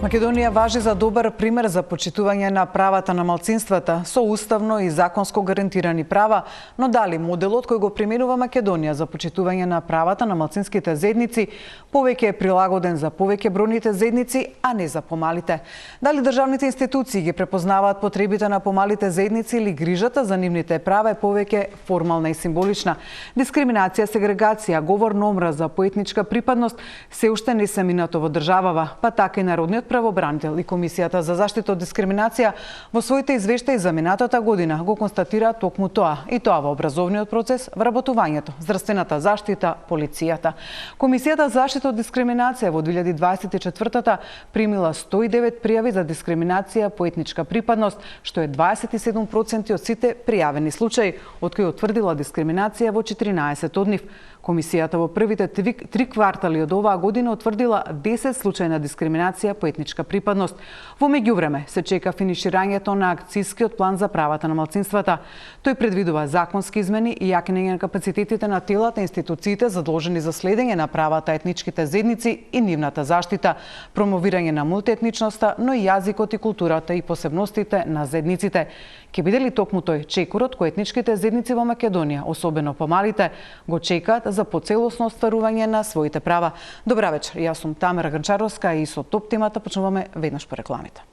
Македонија важи за добар пример за почитување на правата на малцинствата со уставно и законско гарантирани права, но дали моделот кој го применува Македонија за почитување на правата на малцинските заедници повеќе е прилагоден за повеќе бројните заедници, а не за помалите? Дали државните институции ги препознаваат потребите на помалите заедници или грижата за нивните права е повеќе формална и символична? Дискриминација, сегрегација, говор на омраза по етничка припадност се уште не се минато во државава, па така и Народниот правобранител и Комисијата за заштита од дискриминација во своите извештаи за минатата година го констатира токму тоа, и тоа во образовниот процес, вработувањето, здравствената заштита, полицијата. Комисијата за заштита од дискриминација во 2024 примила 109 пријави за дискриминација по етничка припадност, што е 27% од сите пријавени случаи, од кои утврдила дискриминација во 14 од нив. Комисијата во првите 3 квартали од оваа година утврдила 10 случаи на дискриминација по етничка припадност. Во меѓувреме се чека финиширањето на акцискиот план за правата на малцинствата. Тој предвидува законски измени и јакнење на капацитетите на телата и институциите задолжени за следење на правата етничките заедници и нивната заштита, промовирање на мултиетничноста, но и јазикот и културата и посебностите на заедниците. Ке биде ли токму тој чекорот кој етничките заедници во Македонија, особено помалите, го чекаат за поцелосно остварување на своите права? Добра вечер, јас сум Тамара Гранчаровска и со топ темата почнуваме веднаш по рекламите.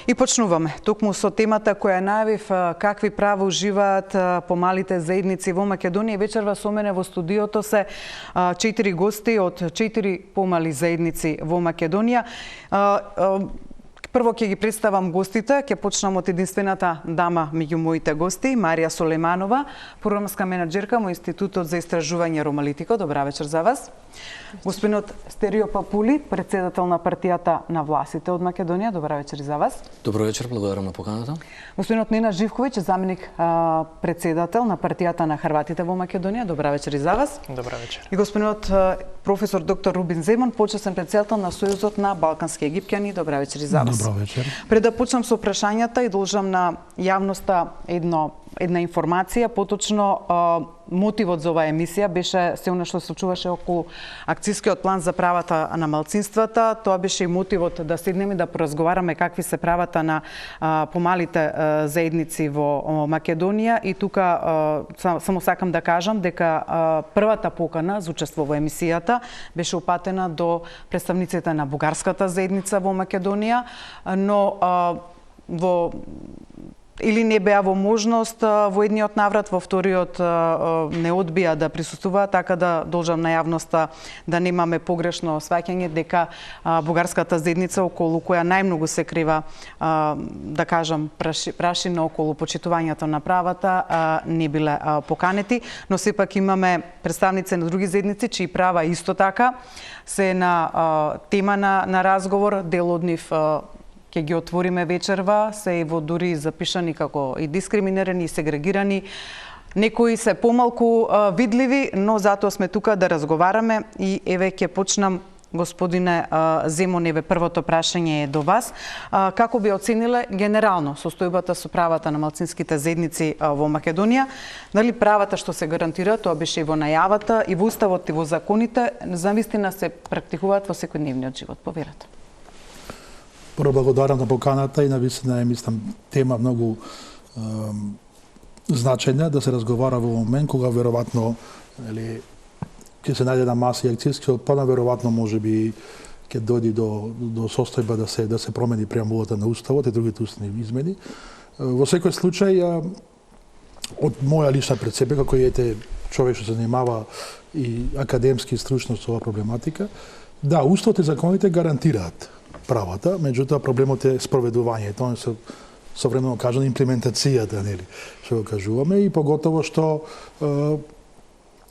И почнуваме токму со темата која најавив, какви права уживаат помалите заедници во Македонија. Вечерва со мене во студиото се 4 гости од 4 помали заедници во Македонија. Прво ќе ги представам гостите, ќе почнам од единствената дама меѓу моите гости, Марија Сулейманова, програмска менаџерка во Институтот за истражување Ромалитико. Добра вечер за вас. Господинот Стерио Папули, председател на партијата на властите од Македонија. Добра вечер за вас. Добро вечер, благодарам на поканата. Господинот Нена Живковиќ, заменик председател на партијата на Хрватите во Македонија. Добра вечер и за вас. Добра вечер. И господинот професор доктор Рубин Земан, почесен председател на Сојузот на балкански египтјани. Добра вечер и за вас. Добро вечер. Пред да почнам со прашањата и должам на јавноста една информација, поточно мотивот за оваа емисија беше се она што се случуваше околу акцискиот план за правата на малцинствата. Тоа беше и мотивот да седнеме да поразговараме какви се правата на помалите заедници во Македонија. И тука само сакам да кажам дека првата покана за учество во емисијата беше упатена до представниците на бугарската заедница во Македонија, но или не беа во можност во едниот наврат, во вториот не одбија да присуствуваат, така да должам на јавноста да немаме погрешно сваќање дека бугарската заедница околу која најмногу се крива, да кажам, прашина околу почитувањето на правата, не биле поканети, но сепак имаме представници на други заедници чии права исто така се на тема на разговор. Дел од нив ќе ги отвориме вечерва, се во дури запишани како и дискриминирани и сегрегирани. Некои се помалку видливи, но затоа сме тука да разговараме. И еве ќе почнам, господине Земон, еве првото прашање е до вас. Како би оцениле генерално состојбата со правата на малцинските заедници во Македонија? Дали правата што се гарантираат, тоа беше и во најавата, и во уставот, и во законите, завистина се практикуваат во секојдневниот живот? Поверете. Прво благодарам на поканата и навистина е, мислам, тема многу значајна да се разговара во момент кога веројатно ќе се најде на маса и акцијскиот план, веројатно можеби ќе дојде до состојба да се промени преамбулата на уставот и другите уставни измени. Во секој случај, од моја лична пред себе, како ете човек што се занимава и академски и стручно со оваа проблематика, да, уставот и законите гарантираат правата, меѓутоа проблемот е спроведувањето, современо кажано имплементацијата, нели, што го кажуваме, и поготово што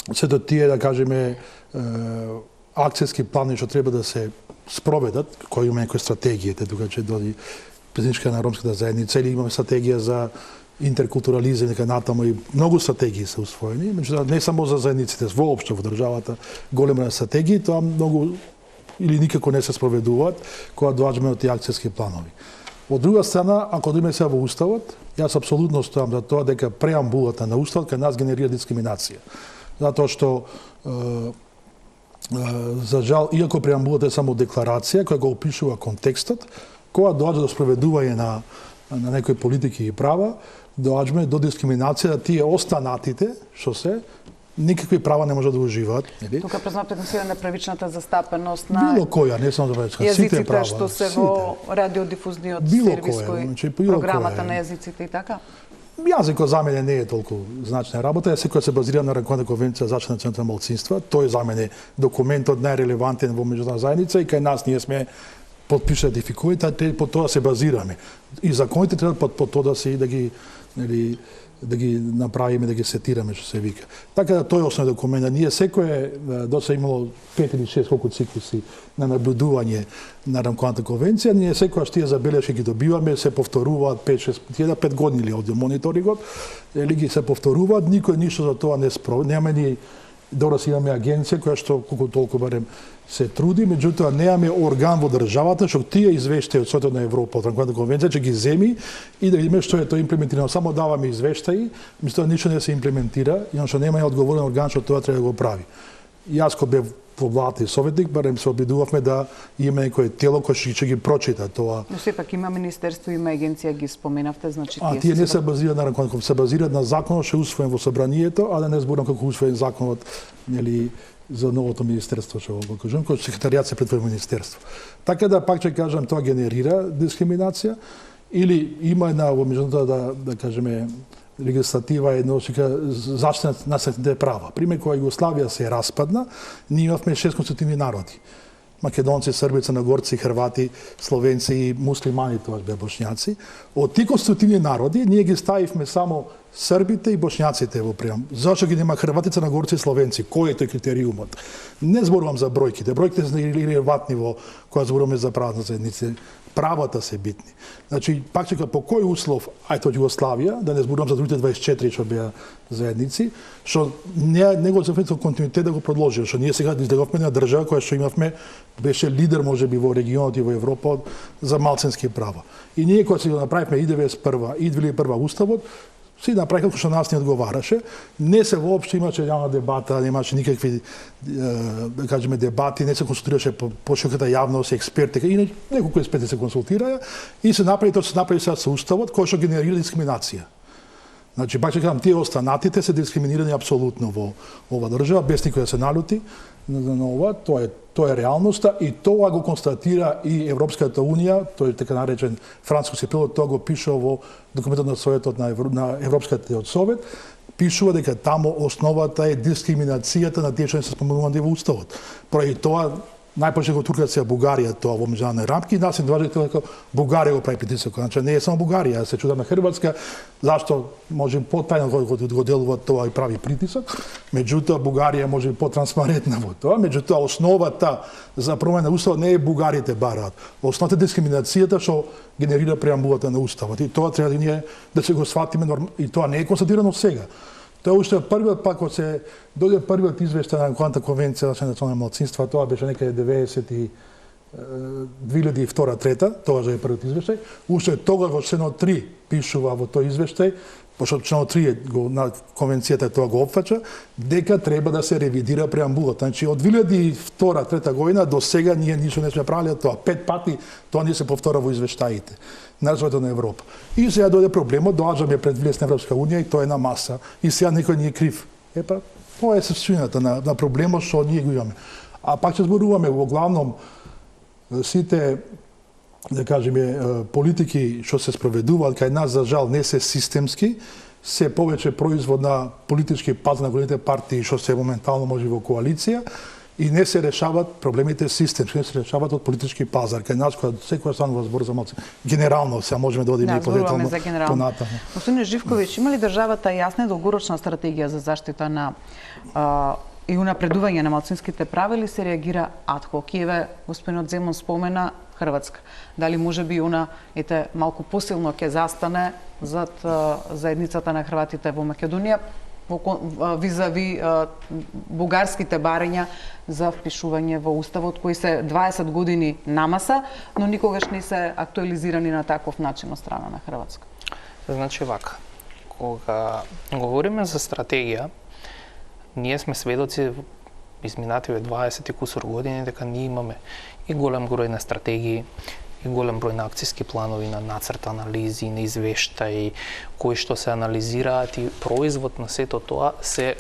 се до тие, да кажеме, акцијски плани што треба да се спроведат, кои имаме некои стратегиите, тука ќе доди презничка на ромската заедница, или имаме стратегија за интеркултурализм, нека натаму и многу стратегии се усвоени, меѓутоа не само за заедниците, воопшто во државата, голема стратегии, тоа многу или никако не се спроведуваат кога доаѓаме од тие акцијски планови. Од друга страна, ако дојме сега во уставот, јас апсолутно стојам за тоа дека преамбулата на уставот кај нас генерира дискриминација. затоа што за жал, иако преамбулата е само декларација која го опишува контекстот, кога доаѓа до спроведување на некои политики и права, доаѓаме до дискриминација, тие останатите, што се, никакви права не можат да уживаат, нели? Тука презапетницира на правичната застапеност на било која, не само за правичната, сите права, што се во радиодифузниот сервис кој програмата на јазиците и така. Јазикот за мене не е толку значна работа, секоја се базира на Рамковната конвенција за заштита на националните малцинства. Тој за мене документот најрелевантен во меѓународна заедница и кај нас ние сме потпишали ратификуите, по тоа се базираме. И законите треба по тоа да се да ги направиме, да ги сетираме, што се вика. Така да тој е основен документ. Ние секој доца имало 5 или 6 колку циклуси на наблюдување на Рамковната конвенција, ние секојаш тие забелешки ги добиваме, се повторуваат 5 години или од мониторингот, или ги се повторуваат, никој ништо за тоа не спроведе, нема ни добро си имаме агенција која што колку толку барем се труди, меѓутоа немаме орган во државата што тие извештаи од Светот на Европа, од Рамковната конвенција, ќе ги земи и да видиме што е тоа имплементирано. Само даваме извештаи, меѓутоа ништо не се имплементира, и што нема одговорен орган што тоа треба да го прави. Јас кога бев во владата и советник, барем се обидувавме да имаме некое тело кој ќе ги прочита тоа. Но сепак има министерство, има агенција, ги споменавте, значи тие не се базираат на Рамковната конвенција, се базираат на законот што е усвоен во собранието, а да не зборам како усвоен законот, нели, за новото министерство, што го кажам, кој секретаријат се претвори во министерство. Така да пак ќе кажам, тоа генерира дискриминација или има една во меѓународната да кажеме легислатива едно заштита на населените права. Пример, кога Југославија се распадна, ние имавме 6 конститутивни народи. Македонци, срби, црногорци, хрвати, словенци и муслимани, тоа беа бошњаци. Од тие конститутивни народи ние ги ставивме само србите и бошњаците во прием. Зашто ги нема хрвати, црногорци и словенци? Кој е тој критериумот? Не зборувам за бројките. Бројките се ирелевантни во кога зборуваме за правата заедници. Правата се битни. Значи, пак чека по кој услов, ајде од Југославија, да не зборувам за другите 24 што беа заедници, што не го зафетил континуитет да го продолжи, што ние сега излеговме на држава која што имавме, беше лидер можеби во регионот и во Европа за малцински права. И ние кога се го направивме и 91 и 2001 уставот, си направиха што нас не одговараше. Не се воопшто имаше јавна дебата, немаше никакви да кажеме дебати, не се консултираше по широката јавност, експерти, и неколку експерти се консултираа и се направи тоа што се направи сега со уставот, кој што генерира дискриминација. Значи, пак ќе кажам, тие останатите се дискриминирани апсолутно во ова држава, без никој да се налути на ова, тоа е реалноста и тоа го констатира и Европската унија, тој така наречен француски пилот, тоа го пишува во документот на Советот на Европскиот совет, пишува дека таму основата е дискриминацијата на тие што не се споменувани во уставот. Поради тоа најпоше го туркат се Бугарија тоа во меѓународни рамки и нас се доважа дека Бугарија го прави притисок. Значи не е само Бугарија, се чудам на Хрватска зашто може потајно го делува тоа и прави притисок. Меѓутоа Бугарија може потранспарентна во тоа, меѓутоа основата за промена на уставот не е бугарите бараат. Основата е дискриминацијата што генерира преамбулата на уставот и тоа треба да ние да се го сватиме и тоа не е констатирано сега. Тоа уште првиот пак кога се дојде првиот извештај на Рамковната конвенција за национални малцинства, тоа беше некаде 2002-2003, тоа е првиот извештај. Уште тога во членот 3 пишува во тој извештај, пошто членот 3 на конвенцијата тоа го опфаќа, дека треба да се ревидира преамбулата. Значи од 2002-2003 година до сега ние ништо не сме правиле тоа. 5 пати тоа не се повтора во извештаите на Советот на Европа. И сега дојде проблемот, доаѓаме пред влез на Европска унија и тоа е на маса. И сега никој не е крив. Епа, тоа е суштината на проблемот што ние го имаме. А пак ќе зборуваме во главном сите да кажеме политики што се спроведуваат кај нас за жал не се системски, се повеќе производ на политички пазар на големите партии што се моментално може во коалиција и не се решават проблемите системски, не се решават од политички пазар. Кај нас кога секоја станува збор за малци, генерално се можеме да одиме подетално понатаму. Господин Живковиќ, има ли државата јасна и долгорочна стратегија за заштита на и унапредување на малцинските права или се реагира адхок? Еве господинот Земун спомена Хрватска. Дали може би она малку посилно ќе застане зад заедницата на хрватите во Македонија визави бугарските барања за впишување во уставот кои се 20 години намаса, но никогаш не се актуализирани на таков начин од страна на Хрватска. Значи вака, кога говориме за стратегија, ние сме сведоци изминативе 20 и кусор години дека ние имаме и голем број на стратегии, и голем број на акциски планови, на нацрт анализи, на извештаи кои што се анализираат, и производ на сето тоа се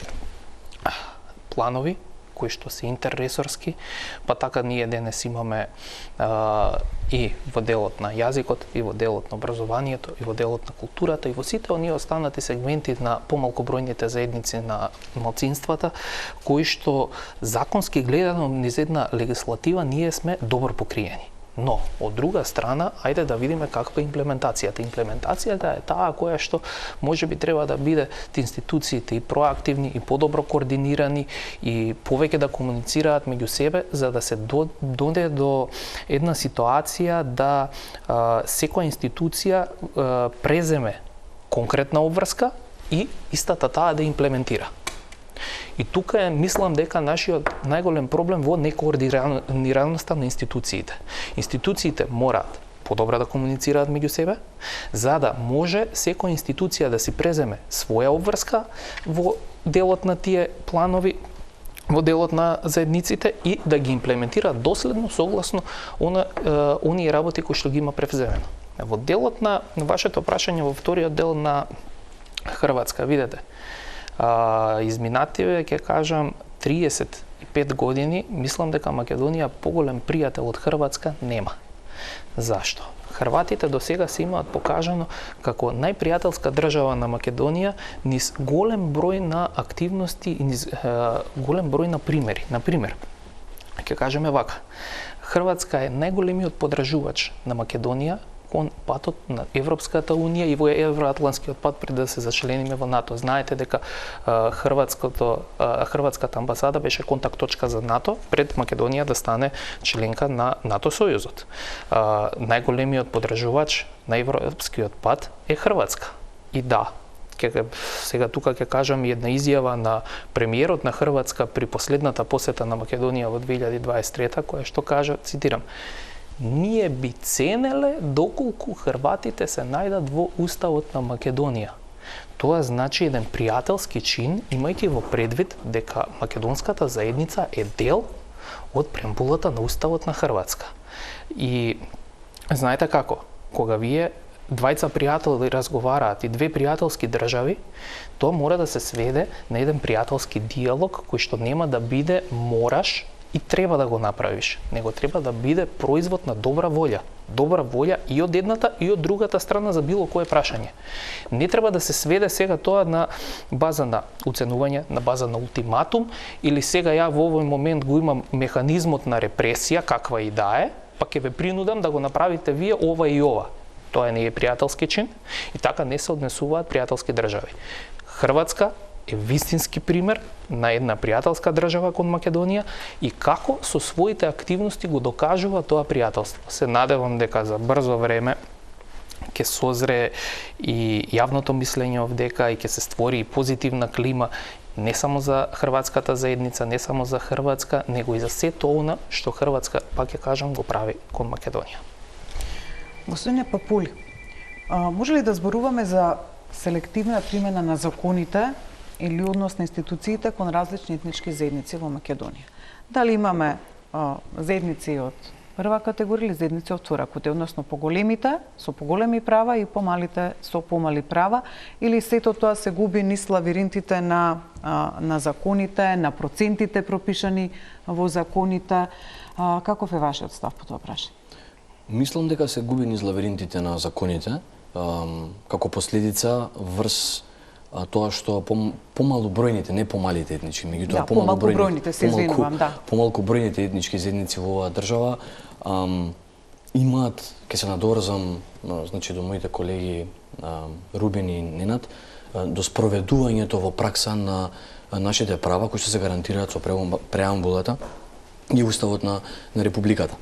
планови кои што се интерресорски, па така ние денес имаме и во делот на јазикот, и во делот на образованието, и во делот на културата, и во сите оние останати сегменти на помалку бројните заедници на малцинствата, кои што законски гледано низ една легислатива ние сме добро покриени. Но, од друга страна, ајде да видиме каква е имплементацијата. Имплементацијата е таа која што можеби треба да биде институциите и проактивни, и подобро координирани, и повеќе да комуницираат меѓу себе, за да се доде до една ситуација да секоја институција преземе конкретна обврска и истата таа да имплементира. И тука мислам дека нашиот најголем проблем во некоординираноста на институциите. Институциите мораат подобро да комуницираат меѓу себе, за да може секоја институција да си преземе своја обврска во делот на тие планови, во делот на заедниците, и да ги имплементира доследно согласно оние работи кои што ги има превземено. Во делот на вашето прашање, во вториот дел на Хрватска, видете, изминативе, ќе кажам, 35 години, мислам дека Македонија поголем пријател од Хрватска нема. Зашто? Хрватите до сега се имаат покажано како најпријателска држава на Македонија низ голем број на активности и низ голем број на примери. Например, ќе кажеме вака, Хрватска е најголемиот поддржувач на Македонија кон патот на Европската унија и во евроатланскиот пат пред да се зачлениме во НАТО. Знаете дека Хрватската амбасада беше контакт точка за НАТО пред Македонија да стане членка на НАТО сојузот. Најголемиот поддржувач на Европскиот пат е Хрватска. И да, сега тука ќе кажам една изјава на премиерот на Хрватска при последната посета на Македонија во 2023, која што кажа, цитирам: "Ние би ценеле доколку Хрватите се најдат во уставот на Македонија." Тоа значи еден пријателски чин, имајќи во предвид дека македонската заедница е дел од преамбулата на уставот на Хрватска. И знаете како, кога вие двајца пријатели разговараат и две пријателски држави, тоа мора да се сведе на еден пријателски диалог кој што нема да биде мораш и треба да го направиш, него треба да биде производ на добра волја. Добра волја и од едната и од другата страна за било кое прашање. Не треба да се сведе сега тоа на база на уценување, на база на ултиматум, или сега ја во овој момент го имам механизмот на репресија, каква и да е, па ќе ве принудам да го направите вие ова и ова. Тоа не е пријателски чин и така не се однесуваат пријателски држави. Хрватска е вистински пример на една пријателска држава кон Македонија и како со своите активности го докажува тоа пријателство. Се надевам дека за брзо време ќе созре и јавното мислење овдека и ќе се створи и позитивна клима не само за хрватската заедница, не само за Хрватска, него и за сето она што Хрватска, пак ќе кажам, го прави кон Македонија. Господине Папули, може ли да зборуваме за селективна примена на законите или однос на институциите кон различни етнички заедници во Македонија? Дали имаме заедници од прва категорија или заедници од втора категорија, односно поголемите со поголеми права и помалите со помали права, или сето тоа се губи низ лавиринтите на законите, на процентите пропишани во законите? Каков е вашиот став по тоа прашање? Мислам дека се губи низ лавиринтите на законите, како последица врз тоа што помалку бројните, не помалите етнички, меѓутоа помалку бројните, се извинувам, да. Помалку бројните етнички заедници во оваа држава имаат, ќе се надорзам, значи до моите колеги Рубин и Ненад, до спроведувањето во пракса на нашите права кои што се гарантираат со преамбулата и уставот на републиката.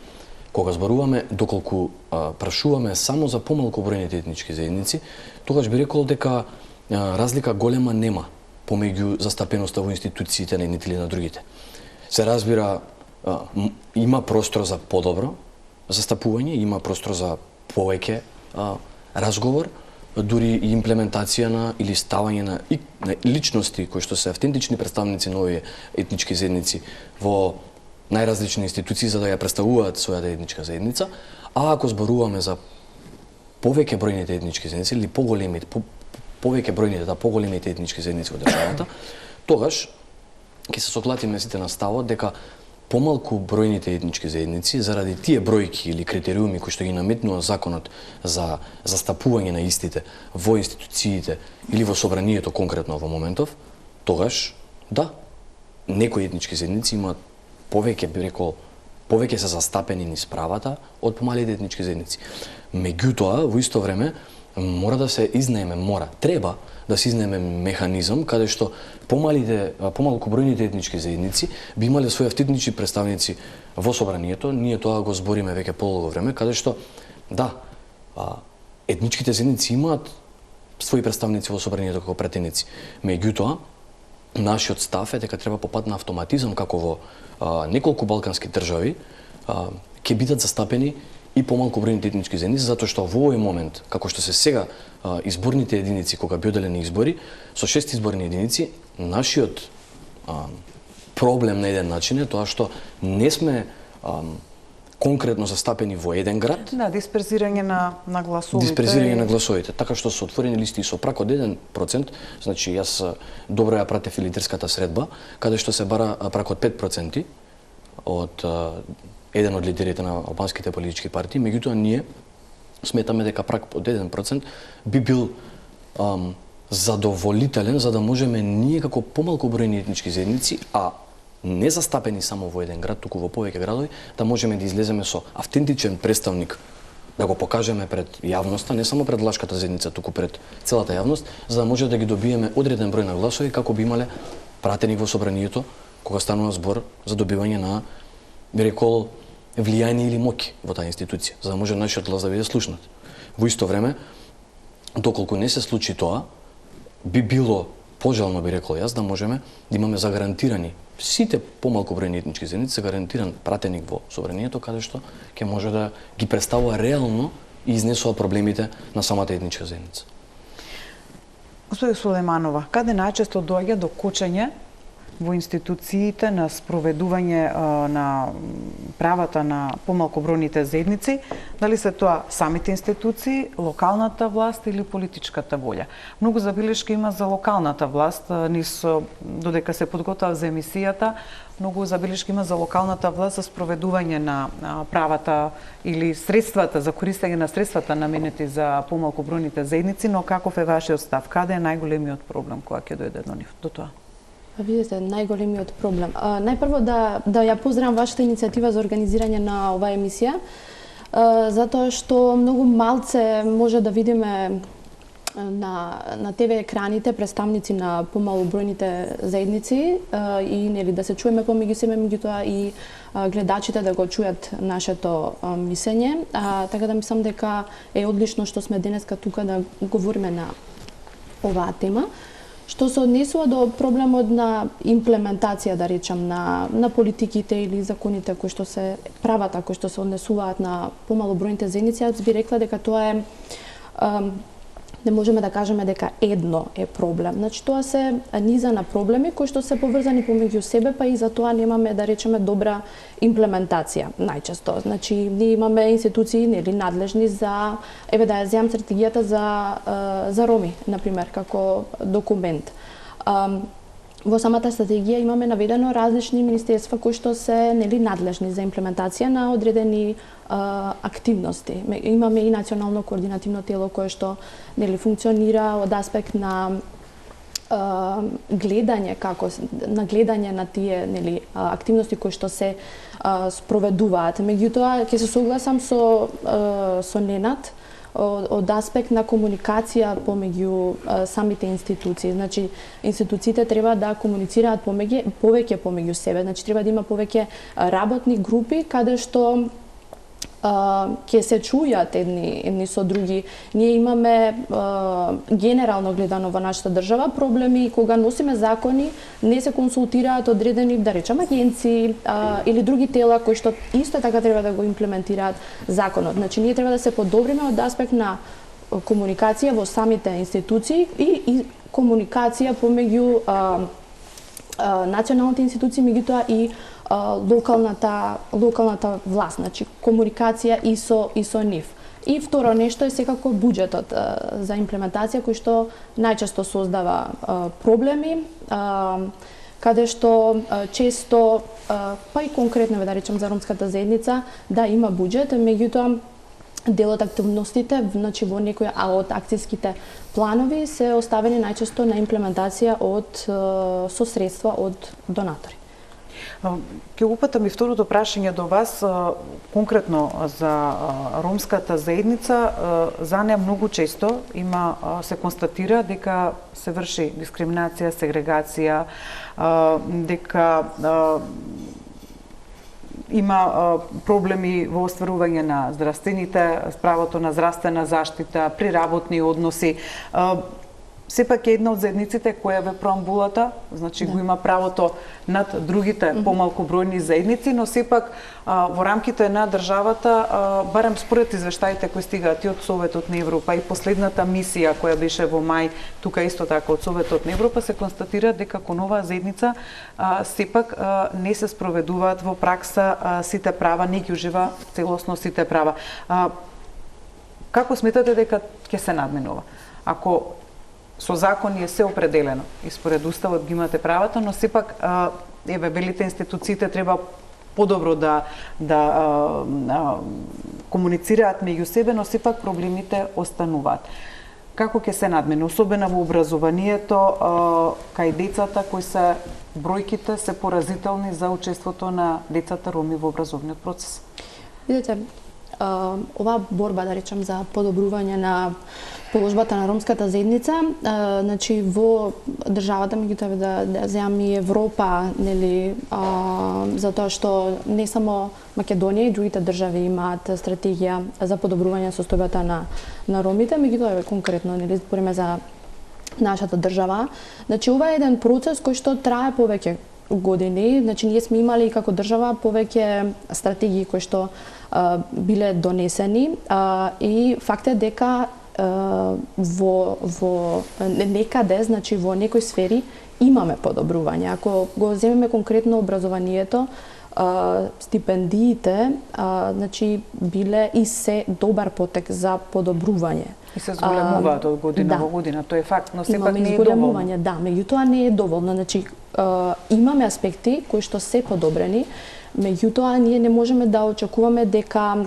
Кога зборуваме, доколку прашуваме само за помалку бројните етнички заедници, тогаш би рекол дека разлика голема нема помеѓу застапеноста во институциите на едните или на другите. Се разбира, има простор за подобро застапување, има простор за повеќе разговор, дури и имплементација на или ставање на личности кои што се автентични представници на овие етнички заедници во најразлични институции за да ја представуваат својата етничка заедница, а ако зборуваме за повеќе бројните етнички заедници или повеќе бројните, поголемите етнички заедници во државата, тогаш ќе се согласиме сите на ставот дека помалку бројните етнички заедници заради тие бројки или критериуми кои што ги наметнува законот за застапување на истите во институциите или во собранието конкретно во моментов, тогаш да, некои етнички заедници имаат повеќе се застапени низ правата од помалите етнички заедници. Меѓутоа, во исто време, мора да се треба да се изнеме механизам каде што помалку бројните етнички заедници би имале своји автентични представници во собранието. Ние тоа го збориме веќе подолго време, каде што да, етничките заедници имаат своји представници во собранието како претеници. Меѓутоа, нашиот став е дека треба по пат на автоматизам како во неколку балкански држави ќе бидат застапени и помалку бројните етнички заедници, затоа што во овој момент, како што се сега изборните единици, кога би оделени избори, со 6 изборни единици, нашиот проблем на еден начин е тоа што не сме конкретно застапени во еден град. Да, дисперзирање на гласовите. Дисперзирање на гласовите, така што се отворени листи со прак од 1%, значи јас добро ја пратев лидерската средба, каде што се бара прак од 5% од еден од лидерите на албанските политички партии, меѓутоа ние сметаме дека прак од 1% би бил задоволителен за да можеме ние како помалку бројни етнички заедници, а не застапени само во еден град, туку во повеќе градови, да можеме да излеземе со автентичен представник, да го покажеме пред јавноста, не само пред лашката заедница, туку пред целата јавност, за да може да ги добиеме одреден број на гласови како би имале пратеник во собранието кога станува збор за добивање на, би рекол, влијание или моќ во таа институција, за да може нашиот глас да биде слушнат. Во исто време, доколку не се случи тоа, би било пожелно, би рекол јас, да можеме да имаме загарантирани сите помалку бројни етнички заедници, гарантиран пратеник во собранието, каде што ќе може да ги представува реално и изнесува проблемите на самата етничка заедница. Господи Сулейманова, каде најчесто доаѓа до кочење во институциите на спроведување на правата на помалку бројните заедници, дали се тоа самите институции, локалната власт или политичката волја? Многу забелешки има за локалната власт, додека се подготвав за емисијата, многу забелешки има за локалната власт за спроведување на правата или средствата, за користење на средствата наменети за помалку бројните заедници, но каков е вашиот став? Каде е најголемиот проблем кога ќе дојде до тоа? Видите, најголемиот проблем. Најпрво да ја поздравам вашата иницијатива за организирање на оваа емисија, затоа што многу малце може да видиме на ТВ екраните представници на помалобројните заедници и нели да се чуеме помеѓу себе, меѓутоа и гледачите да го чујат нашето мислење. Така да мислам дека е одлично што сме денеска тука да говориме на оваа тема. Што се однесува до проблемот на имплементација, да речам, на политиките или законите кои што се правата кои што се однесуваат на помалобројните заедници, јас би рекла дека тоа е не можеме да кажеме дека едно е проблем. Значи тоа се низа на проблеми кои што се поврзани помеѓу себе, па и за тоа немаме, да речеме, добра имплементација најчесто. Значи ние имаме институции нели надлежни за да ја земам стратегијата за роми, на пример, како документ. Во самата стратегија имаме наведено различни министерства кои што се нели надлежни за имплементација на одредени активности. Имаме и национално координативно тело кое што нели функционира од аспект на гледање на тие нели активности кои што се спроведуваат. Меѓутоа ќе се согласам со Ненад од аспект на комуникација помеѓу самите институции. Значи, институциите треба да комуницираат повеќе помеѓу себе. Значи, треба да има повеќе работни групи каде што ќе се чујат едни со други. Ние имаме генерално гледано во нашата држава проблеми кога носиме закони, не се консултираат одредени, да речам, агенции или други тела кои што исто така треба да го имплементираат законот. Значи ние треба да се подобриме од аспект на комуникација во самите институции и комуникација помеѓу националните институции, меѓутоа и локалната власт, значи комуникација и со нив. И второ нешто е секако буџетот за имплементација кој што најчесто создава проблеми, каде што често, па и конкретно да речем за ромската заедница, да има буџет, меѓутоа дел од активностите, значи во некои од акцијските планови се оставени најчесто на имплементација со средства од донатори. Ќе упатам и второто прашање до вас, конкретно за ромската заедница. За неа многу често се констатира дека се врши дискриминација, сегрегација, дека има проблеми во остварување на здравствените, правото на здравствена заштита, при работни односи. Сепак е една од заедниците која во преамбулата, значи го има правото над другите помалку бројни заедници, но сепак во рамките на државата, барем според извештаите кои стигаат и од Советот на Европа и последната мисија која беше во мај, тука исто така од Советот на Европа, се констатира дека кон оваа заедница сепак не се спроведуваат во пракса сите права, не ги ужива целосно сите права. Како сметате дека ќе се надминува? Ако со закони е се определено и според уставот ги имате правата, но сепак велите институциите треба подобро да комуницираат меѓу себе, но сепак проблемите остануваат. Како ќе се надмине, особено во образованието, кај децата кои се бројките се поразителни за учеството на децата роми во образовниот процес? Видете, оваа борба, да речем, за подобрување на положбата на ромската заедница, значи во државата, меѓутоа да земам и Европа, нели, затоа што не само Македонија и другите држави имаат стратегија за подобрување состојбата на ромите, меѓутоа конкретно, нели, збориме за нашата држава. Значи ова е еден процес кој што трае повеќе години, значи ние сме имали како држава повеќе стратегии кои што биле донесени и факт е дека во некаде, значи во некои сфери имаме подобрување. Ако го земеме конкретно образованието, стипендиите, значи биле и се добар потек за подобрување. И се зголемуваат од година во година, тоа е факт, но сепак не е доволно. Да, меѓутоа не е доволно. Значи имаме аспекти кои што се подобрени, меѓутоа ние не можеме да очекуваме дека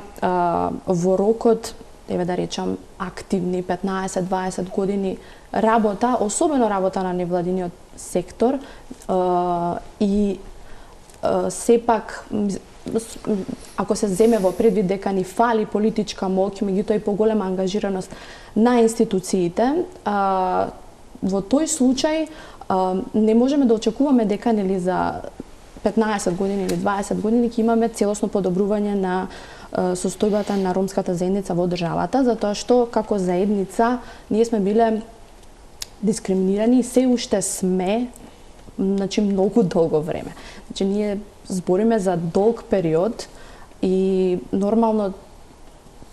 во рокот, да речам, активни 15-20 години работа, особено работа на невладиниот сектор и сепак ако се земе во предвид дека ни фали политичка моќ, меѓутоа и поголема ангажираност на институциите, во тој случај не можеме да очекуваме дека нели за 15 години или 20 години ќе имаме целосно подобрување на состојбата на ромската заедница во државата, затоа што како заедница ние сме биле дискриминирани и се уште сме, значи многу долго време. Значи ние збориме за долг период и нормално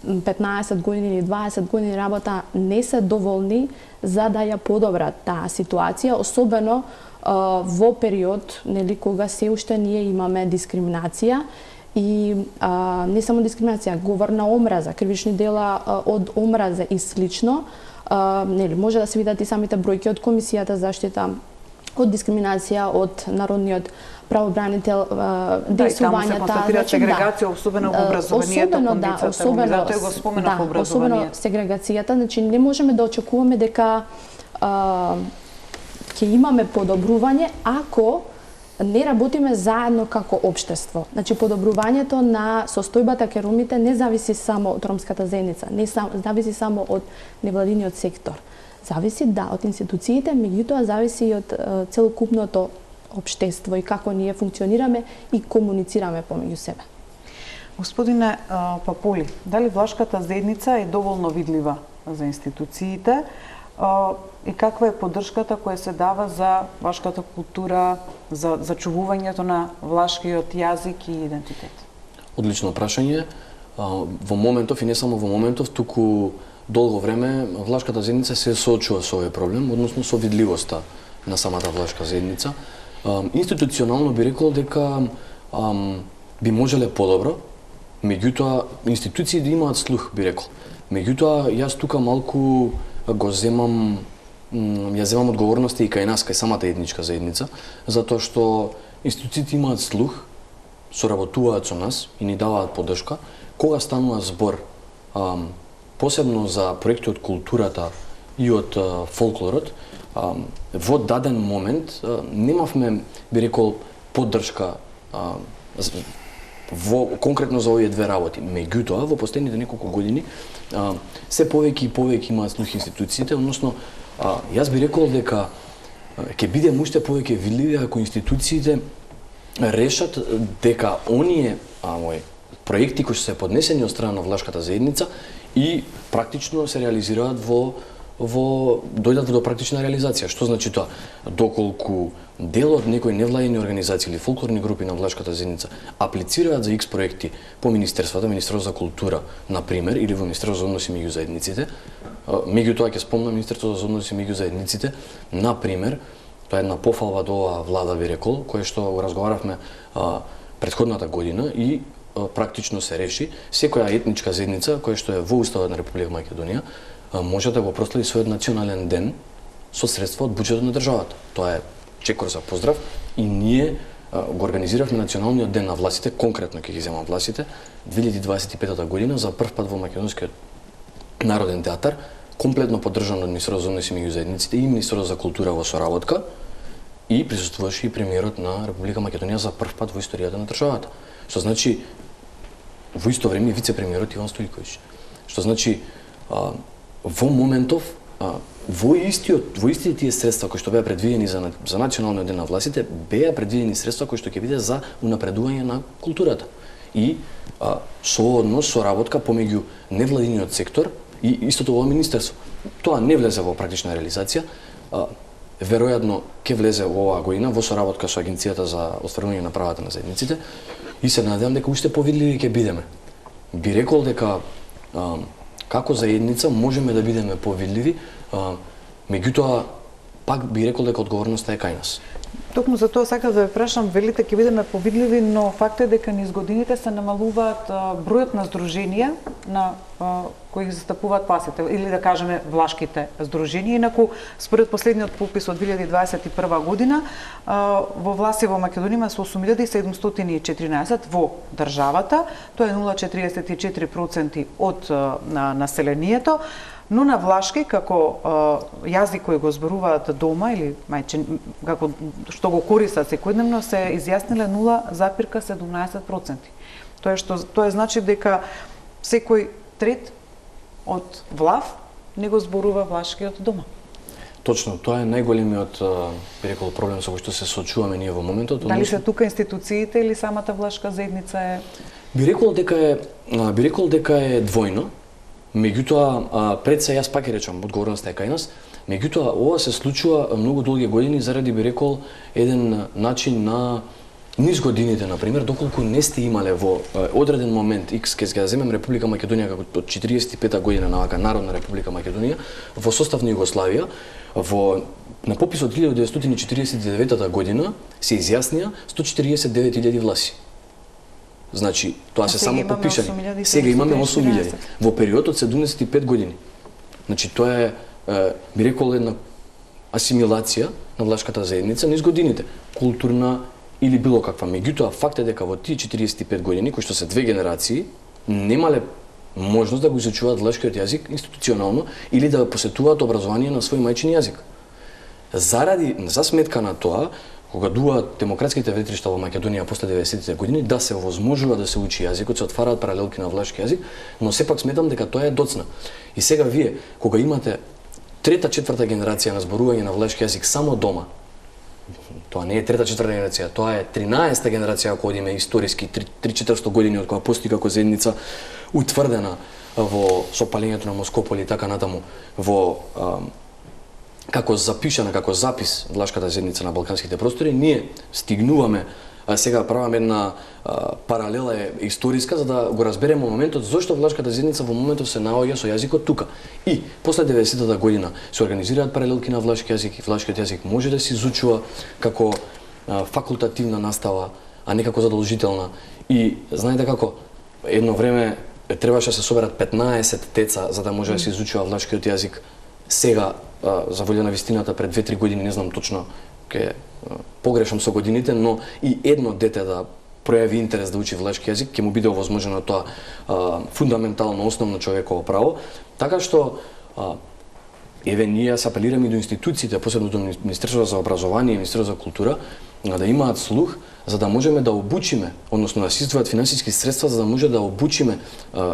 15 години или 20 години работа не се доволни за да ја подобрат таа ситуација, особено во период нели кога се уште ние имаме дискриминација и не само дискриминација, говор на омраза, кривични дела од омраза и слично, нели може да се видат и самите бројки од Комисијата за заштита од дискриминација, од Народниот правобранител, действувањата, констатира сегрегација, особено во образованието кон децата, затоа го споменав образованието. Особено сегрегацијата, значи не можеме да очекуваме дека ќе имаме подобрување ако не работиме заедно како општество. Значи подобрувањето на состојбата кај ромите не зависи само од ромската заедница, не зависи само од невладиниот сектор. Зависи од институциите, меѓутоа зависи и од целокупното општество и како ние функционираме и комуницираме помеѓу себе. Господине Паполи, дали влашката заедница е доволно видлива за институциите и каква е поддршката која се дава за влашката култура, за зачувувањето на влашкиот јазик и идентитет? Одлично прашање. Во моментов и не само во моментов, туку долго време влашката заедница се соочува со овој проблем, односно со видливоста на самата влашка заедница. Институционално би рекол дека би можеле подобро, меѓутоа институции да имаат слух, би рекол. Меѓутоа јас тука малку го земам одговорноста и кај нас, кај самата етничка заедница, затоа што институциите имаат слух, соработуваат со нас и ни даваат поддршка, кога станува збор посебно за проекти од културата и од фолклорот, во даден момент немавме, би рекол, поддршка конкретно за овие две работи. Меѓутоа, во последните неколку години се повеќе и повеќе имаат слух институциите, односно јас би рекол дека ќе бидеме уште повеќе видливи ако институциите решат дека оние проекти кои се поднесени од страна на влашката заедница и практично се реализираат дојдат до практична реализација. Што значи тоа? Доколку дел од некои невладини организации или фолклорни групи на влашката заедница аплицираат за X проекти по министерствата, Министерството за култура, на пример, или во Министерството за односи меѓу заедниците, меѓутоа ќе спомнам Министерството за односи меѓу заедниците, на пример, тоа е една пофалба до оваа влада, би рекол, која што го разговаравме претходната година и практично се реши. Секоја етничка заедница која што е во Уставот на Република Македонија може да го прослави својот национален ден со средства од буџетот на државата. Тоа е чекор за поздрав и ние го организиравме националниот ден на властите, конкретно ќе ги земам властите, 2025 година за прв пат во Македонскиот народен театар, комплетно поддржан од Министерството за односи меѓу заедниците и Министерството за култура во соработка, и присуствуваше и премиерот на Република Македонија за прв пат во историјата на државата. Што значи во исто време вице-премиерот Иван Стојковиќ. Што значи во моментов во истите тие средства кои што беа предвидени за националниот ден на властите, беа предвидени средства кои што ќе биде за унапредување на културата и сооднос, соработка помеѓу невладиниот сектор и истото во министерство. Тоа не влезе во практична реализација. Веројатно ќе влезе во оваа година во соработка со Агенцијата за остварување на правата на заедниците и се надевам дека уште повидливи ќе бидеме. Би рекол дека како заедница можеме да бидеме повидливи, меѓутоа пак би рекол дека одговорноста е кај нас. Токму за тоа сакам да ве прашам, велите ќе бидеме повидливи, но факт е дека низ годините се намалуваат бројот на здруженија на кои ги застапуваат пасите, или да кажеме влашките здруженија. Инаку според последниот попис од 2021 година во власти во Македонија има 8714 во државата, тоа е 0,44% од населението. Но на влашки, како јазик кој го зборуваат дома или мајчин, како што го користат секојдневно, се изјасниле 0,17%. Тоа значи дека секој трет од влав не го зборува влашкиот дома. Точно, тоа е најголемиот, би рекол, проблем со кој што се соочуваме ние во моментот. Дали се тука институциите или самата влашка заедница е? Би рекол дека е двојно. Меѓутоа, пред се јас пак ќе речам, одговорноста е кај нас, меѓутоа ова се случува многу долги години заради, би рекол, еден начин на низ годините, например, доколку не сте имале во одреден момент X, ке ја земем Република Македонија како од 45-та година на вака Народна Република Македонија, во состав на Југославија, на попис од 1949 година се изјаснија 149.000 власи. Значи, тоа се само попишани. Сега имаме 8.000 во период од 75 години. Значи, тоа е, би рекол, една асимилација на влашката заедница низ годините, културна или било каква. Меѓутоа, факт е дека во тие 45 години, кои што се две генерации, немале можност да го изучуваат влашкиот јазик институционално или да посетуваат образование на свој мајчин јазик. За сметка на тоа, кога дуаат демократските ветришта во Македонија после 90-тите години, да се овозможува да се учи јазикот, се отвараат паралелки на влашки јазик, но сепак сметам дека тоа е доцна. И сега вие, кога имате трета, четврта генерација на зборување на влашки јазик само дома, тоа не е трета, четврта генерација, тоа е 13-та генерација, ако одиме историски, 3-400 години од кога постои како заедница утврдена со палењето на Москополи и така натаму, како запишана, како запис влашката заедница на балканските простори, ние стигнуваме сега правам една паралела историска за да го разбереме моментот зошто влашката заедница во моментов се наоѓа со јазикот тука. И после 90-та година се организираат паралелки на влашки јазик и влашкиот јазик може да се изучува како факултативна настава, а не како задолжителна. И знаете како, едно време требаше да се соберат 15 деца за да може да се изучува влашкиот јазик. Сега, за волја на вистината, пред 2-3 години, не знам точно, ке погрешам со годините, но и едно дете да пројави интерес да учи влашки јазик, ќе му биде овозможено тоа фундаментално, основно човеково право. Така што, еве, ние се апелираме и до институциите, посебно до Министерството за образование и Министерството за култура, да имаат слух, за да можеме да обучиме, односно да се издвојат финансиски средства за да може да обучиме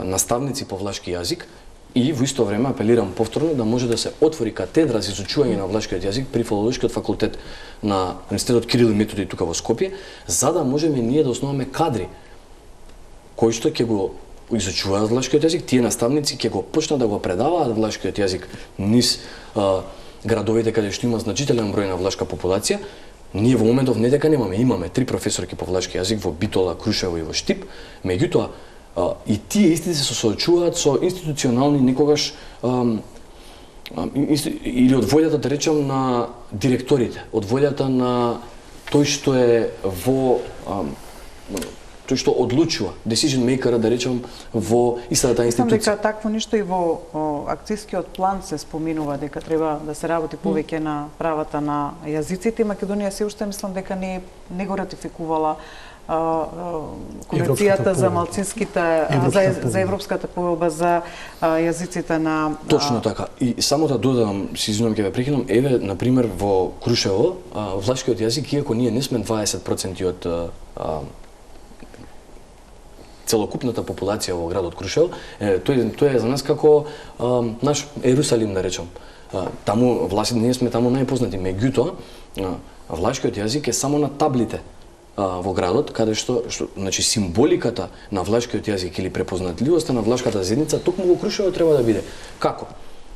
наставници по влашки јазик. И во исто време апелирам повторно да може да се отвори катедра за изучување на влашкиот јазик при Филолошкиот факултет на Университетот Кирил и Методи тука во Скопје, за да можеме ние да основаме кадри кои што ќе го изучуваат влашкиот јазик, тие наставници ќе го почнат да го предаваат влашкиот јазик низ градовите каде што има значителен број на влашка популација. Ние во моментов не дека имаме 3 професорки по влашки јазик во Битола, Крушево и во Штип, меѓутоа и тие истите се соочуваат со институционални некогаш или од волјата да речам на директорите, од волјата на тој што е во тој што одлучува, decision maker да речем во истата институција. Дека такво ништо и во акцијскиот план се споминува дека треба да се работи повеќе на правата на јазиците. Македонија се уште мислам дека не го ратификувала Конвенцијата за малцинските за Европската поелба за јазиците на Точно така. И само да додадам, се извинувам ќе ве прекинам, еве на пример во Крушево, влашкиот јазик, иако ние не сме 20% од целокупната популација во градот Крушево, тој е за нас како наш Ерусалим да речем. Таму ние сме таму најпознати, меѓутоа влашкиот јазик е само на таблите во градот, каде што значи символиката на влашкиот јазик или препознатливоста на влашката заедница токму во Крушево треба да биде. Како?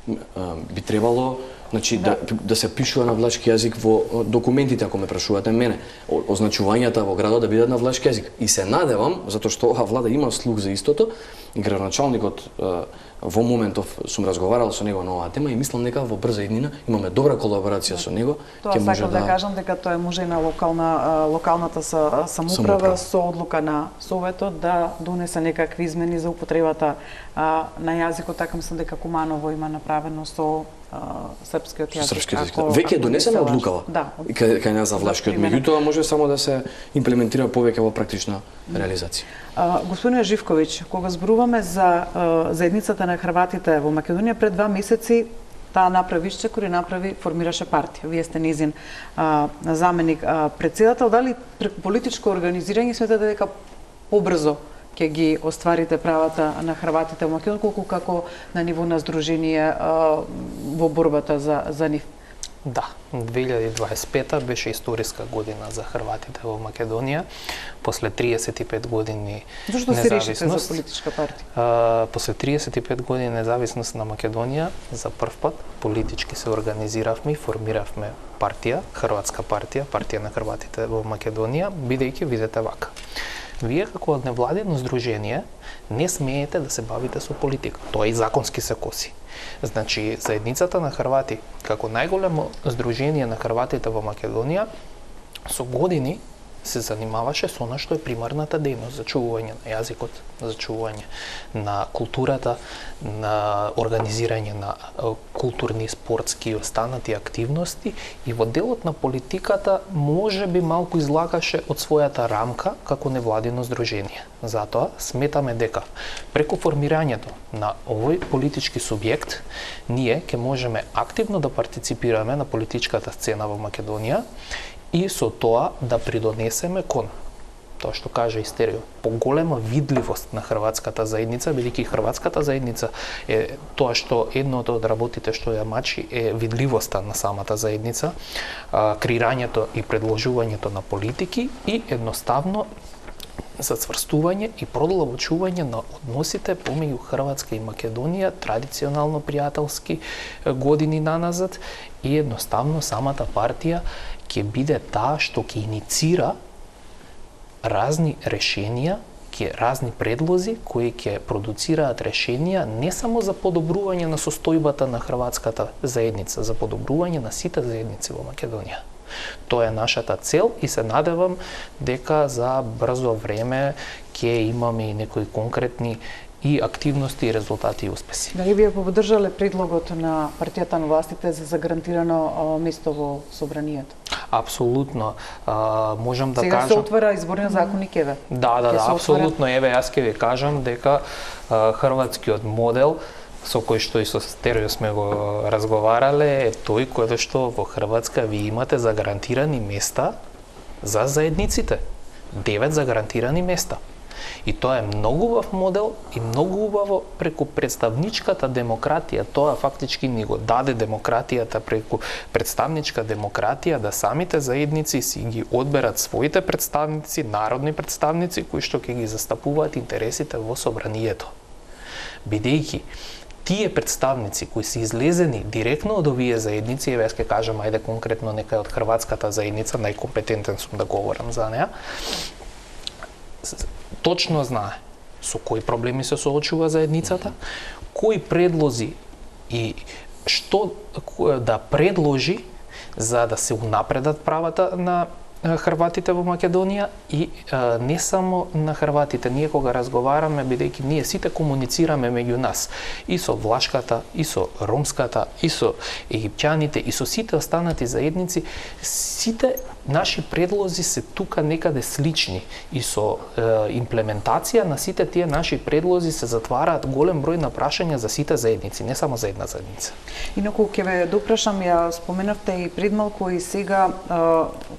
Би требало значи да се пишува на влашки јазик во документите, ако ме прашувате мене, означувањата во градот да бидат на влашки јазик. И се надевам, затоа што оваа влада има слух за истото, и градоначалникот во моментов сум разговарал со него на оваа тема и мислам дека во брза иднина имаме добра колаборација со него. Тоа сакам да кажам дека тоа може и на локалната самоуправа со одлука на Советот да донесе некакви измени за употребата на јазикот, така мислам дека Куманово има направено со српскиот јазик. Веќе е донесена одлукава. Да. Кај нас за влашкиот, меѓутоа може само да се имплементира повеќе во практична реализација. Господине Живковиќ, кога зборуваме за заедницата на хрватите во Македонија, пред 2 месеци таа направи исчекор и формираше партија. Вие сте низин заменик претседател. Дали преку политичко организирање сметате дека побрзо ќе ги остварите правата на хрватите во Македонија, колку како на ниво на здружение во борбата за нив? Да, 2025 беше историска година за хрватите во Македонија. После 35 години Зошто се решите за политичка партија? После 35 години независност на Македонија, за прв пат политички се организиравме и формиравме партија, хрватска партија, партија на хрватите во Македонија, бидејќи видете вака. Вие како невладино здружение не смеете да се бавите со политика. Тоа и законски се коси. Значи, заедницата на хрвати, како најголемо здружение на хрватите во Македонија, со години се занимаваше со она што е примарната дејност, зачувување на јазикот, зачувување на културата, на организирање на културни, спортски и останати активности, и во делот на политиката може би малку излагаше од својата рамка како невладино здружение. Затоа сметаме дека преку формирањето на овој политички субјект ние ќе можеме активно да партиципираме на политичката сцена во Македонија и со тоа да придонесеме кон тоа што кажа Истерио, поголема видливост на хрватската заедница, бидејќи хрватската заедница е тоа што едното од работите што ја мачи е видливоста на самата заедница, креирањето и предложувањето на политики и едноставно зацврстување и продлабочување на односите помеѓу Хрватска и Македонија, традиционално пријателски години наназад, и едноставно самата партија ќе биде таа што ќе иницира разни решенија, разни предлози кои ќе продуцираат решенија не само за подобрување на состојбата на хрватската заедница, за подобрување на сите заедници во Македонија. Тоа е нашата цел и се надевам дека за брзо време ќе имаме и некои конкретни и активности, и резултати и успеси. Дали вие поддржале предлогот на партијата на властите за гарантирано место во собранието? Апсолутно. Можам да Сега кажам... се отвара изборниот законник, еве. Да, апсолутно. Еве, јас ќе ви кажам дека хрватскиот модел со кој што и со Стерио сме го разговарале е тој кој што во Хрватска ви имате загарантирани места за заедниците. 9 загарантирани места. И тоа е многу убав модел и многу убаво преку представничката демократија. Тоа фактички ни го даде демократијата преку представничка демократија, да самите заедници си ги одберат своите представници, народни представници кои што ќе ги застапуваат интересите во собранието. Бидејќи тие представници кои се излезени директно од овие заедници, еве ќе кажам ајде конкретно некај од хрватската заедница, најкомпетентен сум да говорам за неа, точно знае со кои проблеми се соочува заедницата, кои предлози и што да предложи за да се унапредат правата на хрватите во Македонија и не само на хрватите. Ние кога разговараме, бидејќи ние сите комуницираме меѓу нас, и со влашката, и со ромската, и со египтјаните, и со сите останати заедници, сите наши предлози се тука некаде слични и со имплементација на сите тие наши предлози се затвараат голем број на прашања за сите заедници, не само за една заедница. Инаку ќе ве допрашам, ја споменавте и пред малку и сега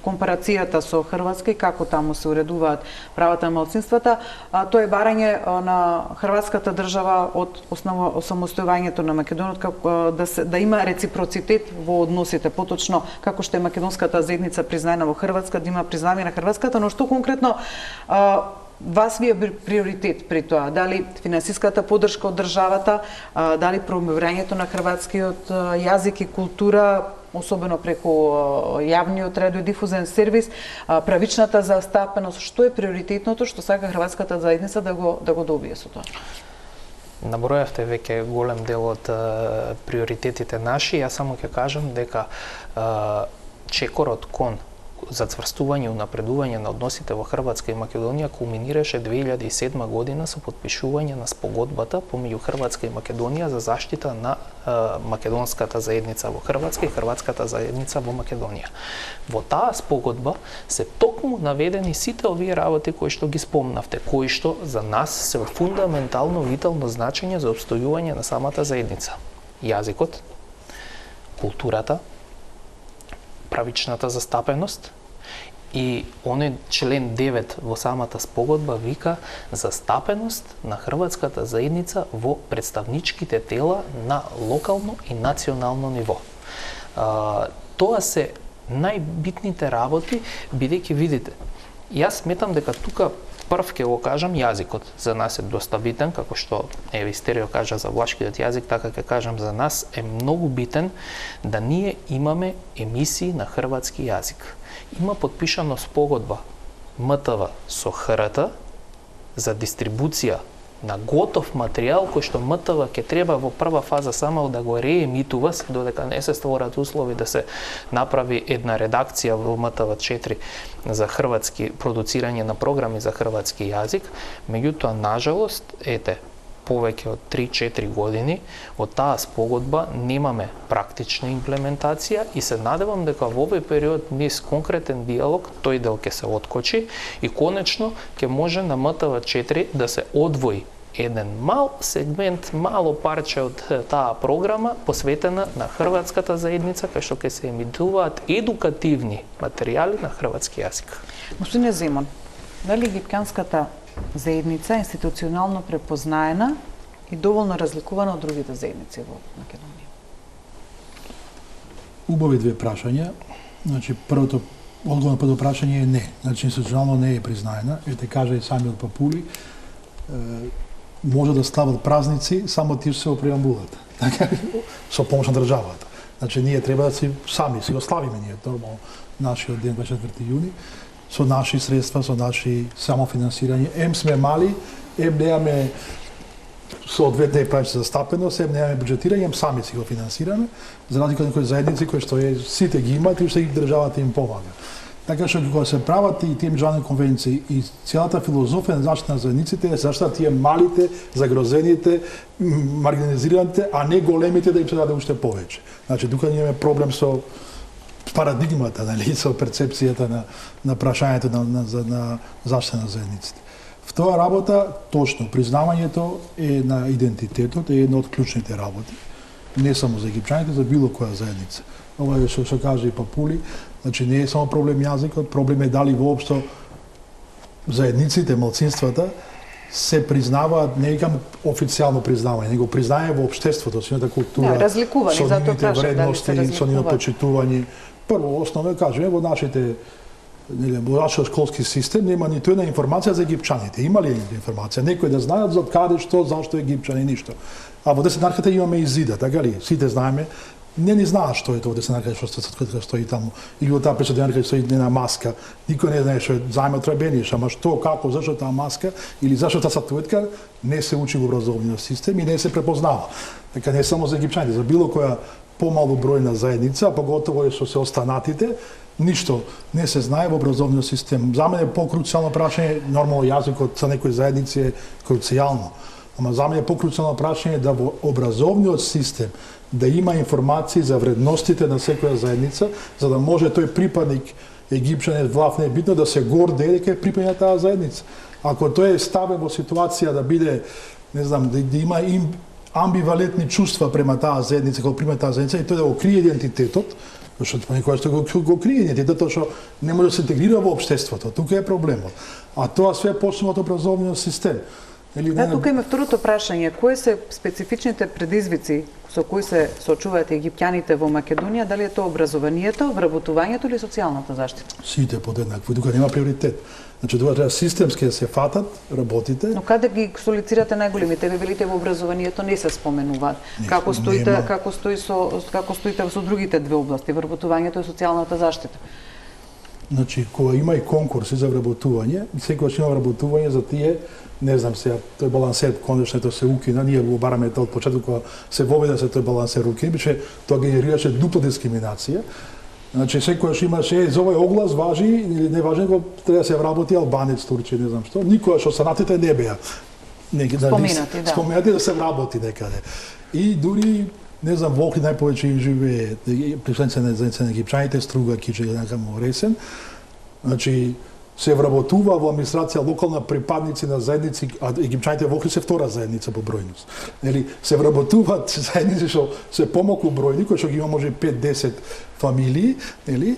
компарацијата со Хрватска и како таму се уредуваат правата на малцинствата, тоа е барање на хрватската држава од основа осамостојувањето на Македонија како да има реципроцитет во односите, поточно како што е македонската заедница признаена во Хрватска, да има признание на хрватската, но што конкретно вас ви е приоритет при тоа? Дали финансиската поддршка од државата, дали промовирањето на хрватскиот јазик и култура, особено преку јавниот радиодифузен сервис, правичната застапеност, што е приоритетното што сака хрватската заедница да го добие со тоа? Набројавте веќе голем дел од приоритетите наши. Јас само ќе кажам дека чекорот кон зацврстување и унапредување на односите во Хрватска и Македонија кулминираше 2007 година со подпишување на спогодбата помеѓу Хрватска и Македонија за заштита на македонската заедница во Хрватска и хрватската заедница во Македонија. Во таа спогодба се токму наведени сите овие работи кои што ги спомнавте, кои што за нас се од фундаментално витално значење за опстојување на самата заедница. Јазикот, културата, правичната застапеност и оној член 9 во самата спогодба вика застапеност на хрватската заедница во представничките тела на локално и национално ниво. Тоа се најбитните работи, бидејќи видите, јас сметам дека тука прв ќе го кажам јазикот. За нас е доста битен, како што еве Стерио кажа за влашкиот јазик, така ќе кажам за нас е многу битен да ние имаме емисии на хрватски јазик. Има подпишано спогодба МТВ со ХРТ за дистрибуција на готов материјал кој што МТВ ќе треба во прва фаза само да го реемитува, додека не се створат услови да се направи една редакција во МТВ 4 за хрватски продуцирање на програми за хрватски јазик. Меѓутоа, нажалост, повеќе од 3-4 години од таа спогодба немаме практична имплементација и се надевам дека во овој период низ конкретен диалог тој дел ќе се откочи и конечно ќе може на МТВ 4 да се одвои еден мал сегмент, мало парче од таа програма посветена на хрватската заедница, кај што ќе се емитуваат едукативни материјали на хрватски јазик. Господине Земон, дали египтјанската заедница е институционално препознаена и доволно разликувана од другите заедници во Македонија? Убави две прашања. Значи, првото одговор на првото прашање е не. Значи, институционално не е признаена. Ете кажа и самиот Папули, може да стават празници само тие што се во преамбулата. Така, со помош на државата. Значи, ние треба да си сами си ославиме ние нормално нашиот ден 24 јуни. со наши средства, со наши самофинансирање. Ем сме мали, ем немаме соодветна и прави застапеност, ем немаме буџетирање, ем сами си го финансираме, за разлика од некои заедници кои што сите ги имаат и што ги државата им помага. Така што кога се прават и тие меѓународни конвенции и целата филозофија на заштита на заедниците е заштита тие малите, загрозените, маргинализираните, а не големите да им се даде уште повеќе. Значи, тука ние имаме проблем со парадигмата, нали, со перцепцијата на прашањето на заштита на заедниците. Втора работа, точно, признавањето е на идентитетот, е една од клучните работи. Не само за египчаните, за било која заедница. Ова е што каже и Папули, значи не е само проблем јазикот, проблем е дали воопшто заедниците, малцинствата се признаваат, не викам официјално признавање, него признање во општеството, со нивната култура, разликувани, со нивните вредности, со нивното почитување. Прво, основно кажеме во нашите во нашиот школски систем нема ниту една информација за египчаните. Има ли информација? Некој да знаат за каде, што, зашто египчани, ништо. А во десетинарката имаме и зида, така ли? Сите знаеме. Не ни знаат што е тоа десетинарка што стои таму. Или во таа печатинарка стои една маска. Никој не знае што зајме требениш, ама што, како, зашто таа маска или зашто таа статуетка не се учи во образовниот систем и не се препознава. Така не само за египчаните, за било која помалу бројна заедница, поголтово што се останатите, ништо не се знае во образовниот систем. За мене покруцијално прашање, нормално јазикот за некои заедници е круцијално, ама за мене покруцијално прашање е да во образовниот систем да има информации за вредностите на секоја заедница, за да може тој припадник египчанин влав не е битно да се горде дека е припадник на таа заедница. Ако тој е ставен во ситуација да биде, не знам, да има амбивалентни чувства према таа заедница, кога прима таа заедница и тој да го крие идентитетот, зашто понекогаш го крие идентитетот што не може да се интегрира во општеството. Тука е проблемот. А тоа све почнува од образовниот систем. Тука има второто прашање. Кои се специфичните предизвици со кои се соочуваат египтјаните во Македонија? Дали е тоа образованието, вработувањето или социјалната заштита? Сите подеднакво. Тука нема приоритет. Значи, тоа треба системски да се фатат работите. Но каде ги солицирате најголемите? Ве велите во образованието не се споменуваат. Како стоите со другите две области, вработувањето и социјалната заштита? Значи, кога има и конкурси за вработување, секогаш има вработување за тие, не знам сега, тој балансер конечно тоа се укина, ние го бараме тоа од почеток кога се воведе се тој балансер укина, биче тоа генерираше дупла дискриминација. Значи секогаш имаше за овој оглас важи или не важи, го треба да се вработи албанец, турчин, не знам што. Никогаш останатите не беа споменати да се вработи некаде. И дури не знам, во Охрид најповеќе живее пришленци на заедница на египчаните, Струга, Киче, некамо Ресен. Значи, се вработува во администрација локална припадници на заедници, а египчаните во Охрид се втора заедница по бројност. Нели, се вработуваат заедници што се помалку бројни, кои што ги има може 5-10 фамилии, нели,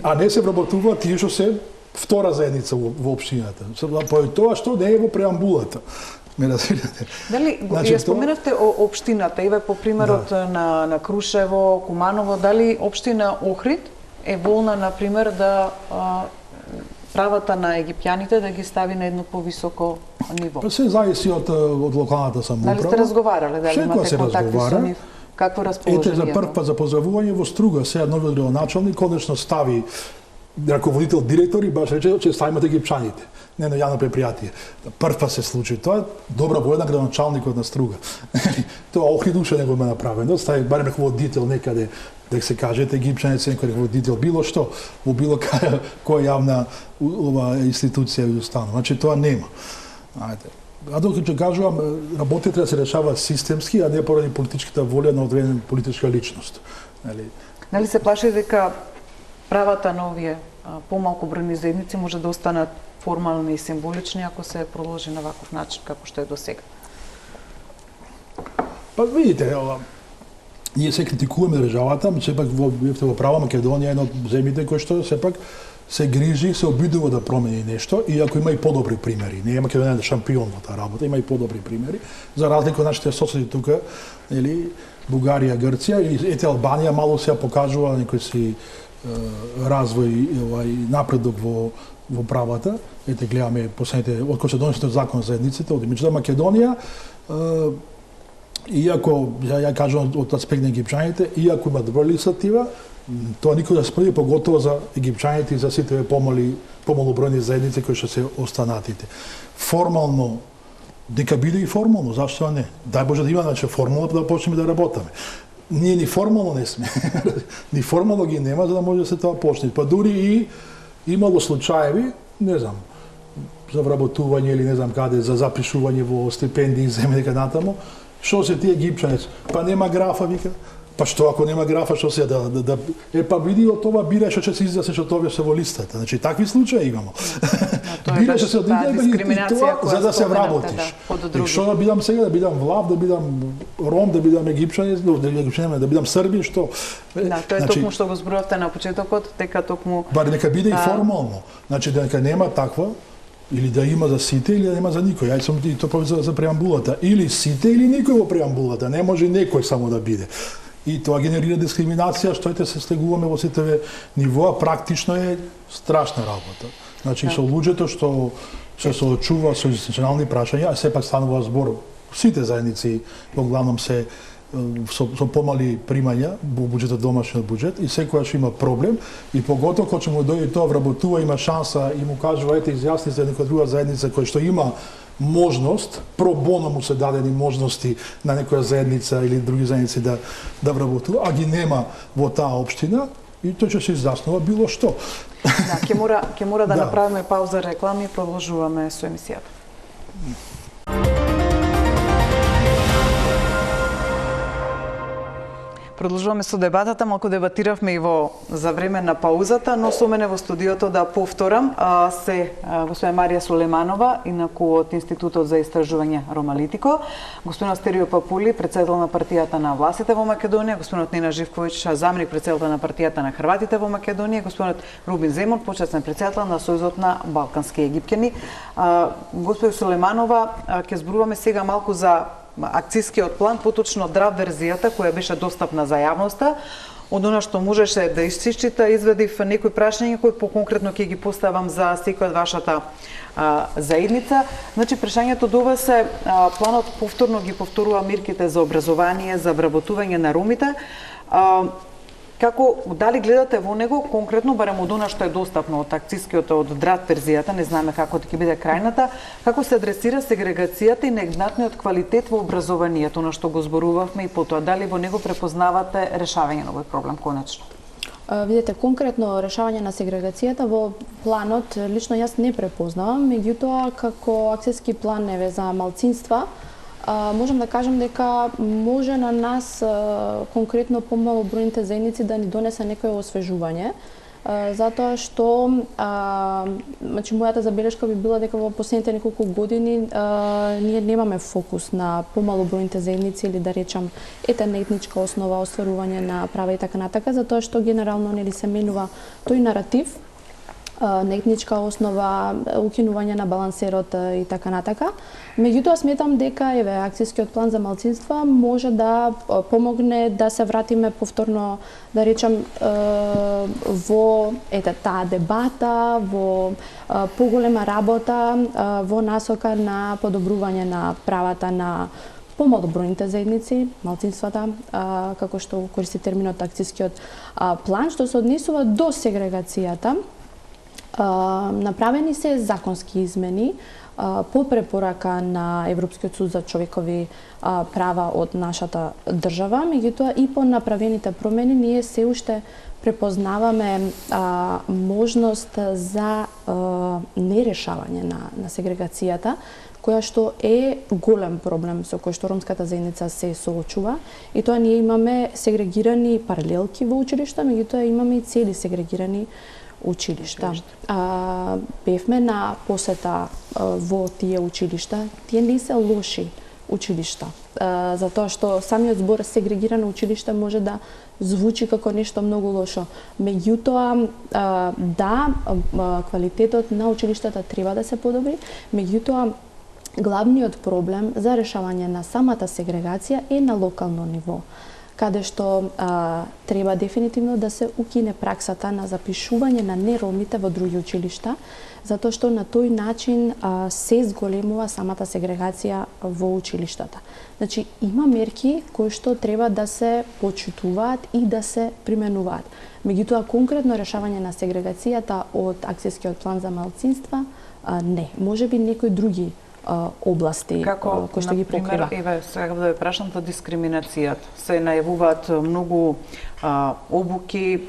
а не се вработуваат тие што се втора заедница во општината. По тоа што не е во преамбулата. Дали ја споменавте општината, еве по примерот на Крушево, Куманово, дали општина Охрид е волна на пример да правата на египтјаните да ги стави на едно повисоко ниво? Се зависи од локалната самоуправа. Дали сте разговарале, дали имате контакти со нив? Какво расположение? Ете, за прв пат за поздравување во Струга, сега новиот градоначалник конечно стави раководител, директор и баш рече че ставиме египчаните. Не на јавно предпријатие. Прв пат се случи тоа, добра војна градоначалникот на Струга. Тоа Охрид уште не го има направено, стави барем раководител некаде, дека се кажете египчанец некој раководител, било што, во било која јавна институција и установа. Значи тоа нема. А докато ќе кажувам, работите треба да се решава системски, а не поради политичката волја на одредена политичка личност. Нали се плаши дека правата на овие помалку бројни заедници може да останат формални и символични ако се продолжи на ваков начин како што е до сега? Па видите, ние се критикуваме државата, сепак во права Македонија е една од земјите кои што сепак се грижи, се обидува да промени нешто, иако има и подобри примери. Не е Македонија шампион во таа работа, има и подобри примери. За разлика од нашите соседи тука, нели, Бугарија, Грција и ете Албанија мало се покажува некој си развој, напредок во правата. Ете гледаме последните од кога се донесен закон за заедниците, од меѓутоа Македонија иако ја кажувам од аспект на египчаните, иако има добра легислатива, тоа никој да спореди, поготово за египчаните и за сите помали помалобројни заедници кои што се останатите. Формално, нека биде и формално, зашто не? Дај Боже да има, значи формално да почнеме да работаме. Ние ни формално не сме. Ни формално ги нема за да може да се тоа почне. Па дури и имало случаеви, не знам, за вработување или не знам каде, за запишување во стипендии, земе дека натаму, што се тие египчанец? Па нема графа, вика. Па што ако нема графа, што се па види од това бира што ќе се издаде што тоа се во листата. Значи такви случаи имамо. Бира што се дискриминација за да се вработиш. И што да бидам сега, да бидам влав, да бидам ром, да бидам египчанец, да бидам србин, што? Да, тоа е токму што го зборувавте на почетокот, дека токму бар нека биде и формално. Значи дека нема таква или да има за сите или да нема за никој. Јас сум и тоа за преамбулата. Или сите или никој во преамбулата. Не може некој само да биде. И тоа генерира дискриминација, што се слегуваме во сите нивоа, практично е страшна работа. Значи, со луѓето што се соочува со институционални прашања, а сепак станува збор, сите заедници во главном се со помали примања во буџетот, домашниот буџет, и секојаш има проблем, и поготово кога ќе му дојде тоа вработува, има шанса и му кажува ете изјасни се некоја друга заедница која што има можност, про боно му се дадени можности на некоја заедница или други заедници да вработува, а ги нема во таа општина, и тој ќе се изјаснува било што. Да, ќе мора да направиме пауза реклами и продолжуваме со емисијата. Продолжуваме со дебатата, малку дебатиравме и за време на паузата, но со мене во студиото да повторам се господина Марија Сулеманова, инаку од Институтот за истражување Ромалитико, господин Астерио Папули, председател на партијата на властите во Македонија, господинот Нина Живковиќ, заменик председател на партијата на Хрватите во Македонија, господинот Рубин Земун, почетен председател на Сојузот на балкански египтјани. Господин Сулеманова, ќе зборуваме сега малку за акцискиот план, поточно драв верзијата која беше достапна за јавноста. Од она што можеше да исчита, извадив некои прашања кои поконкретно ќе ги поставам за секоја од вашата заедница. Значи, прашањето до вас е, планот повторно ги повторува мерките за образование, за вработување на ромите. Како, дали гледате во него, конкретно, барем од она што е достапно од акцискиот, од драв верзијата, не знаеме како ќе биде крајната, како се адресира сегрегацијата и нееднаквиот квалитет во образованието, на што го зборувавме и потоа, дали во него препознавате решавање на овој проблем конечно? Видете, конкретно решавање на сегрегацијата во планот, лично јас не препознавам, меѓутоа како акциски план за малцинства, можам да кажам дека може на нас конкретно помалобројните заедници да ни донесе некое освежување, затоа што значи мојата забелешка би била дека во последните неколку години ние немаме фокус на помалобројните заедници или да речам на етничка основа, остварување на права и така натака, затоа што генерално нели се менува тој наратив на етничка основа, укинување на балансерот и така натака. Меѓутоа сметам дека акцискиот план за малцинства може да помогне да се вратиме повторно, да речем, во таа дебата, во поголема работа во насока на подобрување на правата на помалобројните заедници, малцинствата, како што користи терминот акцискиот план, што се однесува до сегрегацијата. Направени се законски измени по препорака на Европскиот суд за човекови права од нашата држава, меѓутоа и по направените промени ние се уште препознаваме можност за нерешавање на сегрегацијата, која што е голем проблем со кој што ромската заедница се соочува, и тоа ние имаме сегрегирани паралелки во училишта, меѓутоа имаме и цели сегрегирани училишта. Бевме на посета во тие училишта. Тие не се лоши училишта, затоа што самиот збор сегрегирано училиште може да звучи како нешто многу лошо. Меѓутоа, да, квалитетот на училиштата треба да се подобри, меѓутоа главниот проблем за решавање на самата сегрегација е на локално ниво. каде што треба дефинитивно да се укине праксата на запишување на неромите во други училишта, затоа што на тој начин се зголемува самата сегрегација во училиштата. Значи, има мерки кои што треба да се почитуваат и да се применуваат. Меѓутоа, конкретно решавање на сегрегацијата од акцијскиот план за малцинства, не. Можеби некои други области кои што ги покрива. Како, например, сега да ве прашам за дискриминацијата. Се најавуваат многу обуки,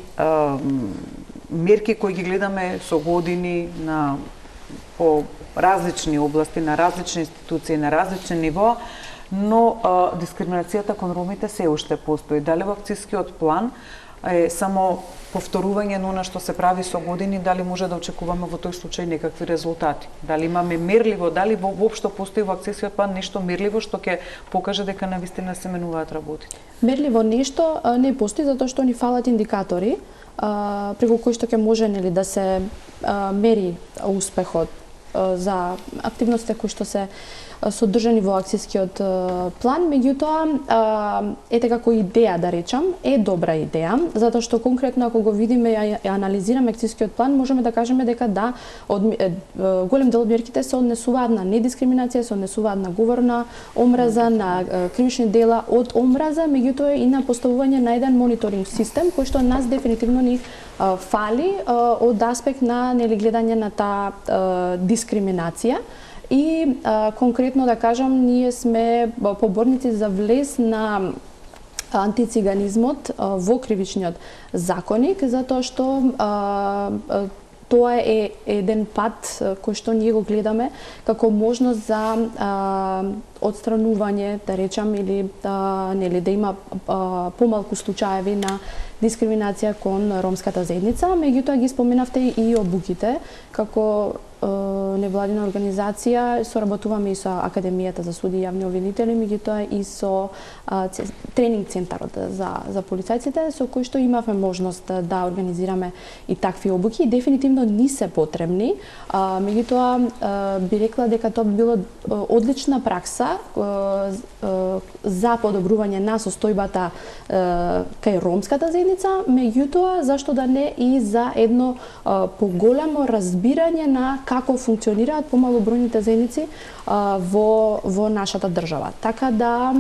мерки кои ги гледаме со години по различни области, на различни институции, на различни нивоа, но дискриминацијата кон ромите се уште постои. Дали во акцијскиот план е само повторување на она што се прави со години, дали може да очекуваме во тој случај некакви резултати? Дали имаме мерливо, дали воопшто постои во акцијскиот план нешто мерливо што ќе покаже дека навистина се менуваат работите? Мерливо нешто не постои затоа што ни фалат индикатори преку кои што ќе може да се мери успехот за активностите кои што се содржани во акцијскиот план, меѓутоа ете како идеја да речам е добра идеја, затоа што конкретно ако го видиме и анализираме акцијскиот план, можеме да кажеме дека да, голем дел од мерките се однесуваат на недискриминација, се однесуваат на говорна омраза, на кривични дела од омраза, меѓутоа и на поставување на еден мониторинг систем кој што нас дефинитивно ни фали од аспект на гледање на таа дискриминација. И конкретно да кажам, ние сме поборници за влез на антициганизмот во кривичниот законник, затоа што тоа е еден пат кој што ние го гледаме како можност за отстранување, да речам, или да има помалку случаеви на дискриминација кон ромската заедница, меѓутоа ги споменавте и обуките, како невладина организација соработуваме и со Академијата за суди и јавни обвинители, меѓутоа и со тренинг центарот за полицајците, со кој што имавме можност да организираме и такви обуки, и дефинитивно ни се потребни. Меѓутоа би рекла дека тоа би било одлична пракса за подобрување на состојбата кај ромската заедница, меѓутоа зашто да не и за едно поголемо разбирање на како функционираат помалобројните заедници во нашата држава. Така да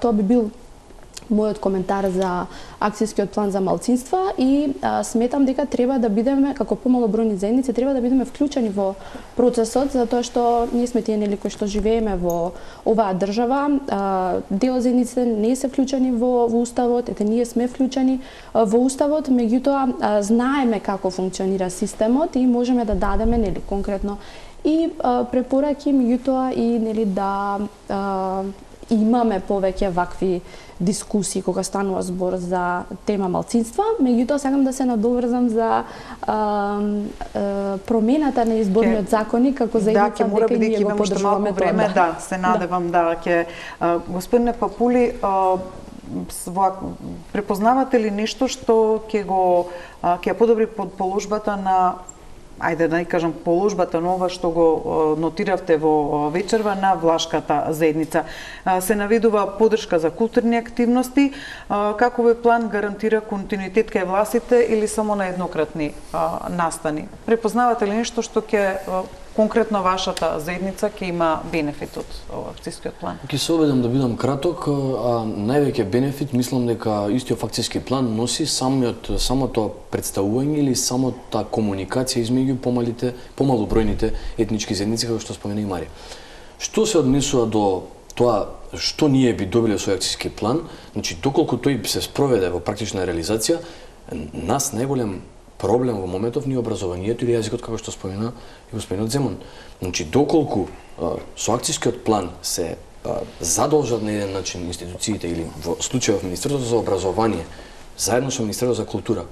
тоа би бил мојот коментар за акцијскиот план за малцинства и сметам дека треба да бидеме, како помалобројни заедници, треба да бидеме вклучени во процесот, затоа што ние сме тие кои што живееме во оваа држава. Дел заедниците не се вклучени во уставот, ете ние сме вклучени во уставот, меѓутоа знаеме како функционира системот и можеме да дадеме конкретно и препораки, меѓутоа и да имаме повеќе вакви дискусии кога станува збор за тема малцинства, меѓутоа сакам да се надоврзам за промената на изборниот законник како заедница, дека ние го поддржуваме време, да, се надевам да ќе господине Папули, препознавате ли нешто што ќе подобри положбата на ајде да кажам положбата на ова што го нотиравте во вечерва на влашката заедница? Се наведува поддршка за културни активности, како ве план гарантира континуитет кај властите или само на еднократни настани? Препознавате ли нешто што ќе конкретно вашата заедница ќе има бенефит од акцијскиот план? Ќе се обидам да бидам краток, највеќе бенефит мислам дека истиот акцијски план носи самото представување или самата комуникација измеѓу помалобројните етнички заедници, како што спомена и Марија. Што се однесува до тоа што ние би добиле со акцијски план, значи доколку тој се спроведе во практична реализација, нас најголем проблем во моментов ни образованието или јазикот, како што спомена и господинот Земун. Значи, доколку со акцијскиот план се задолжат на еден начин институциите или во случајов Министерството за образование, заедно со Министерството за култура,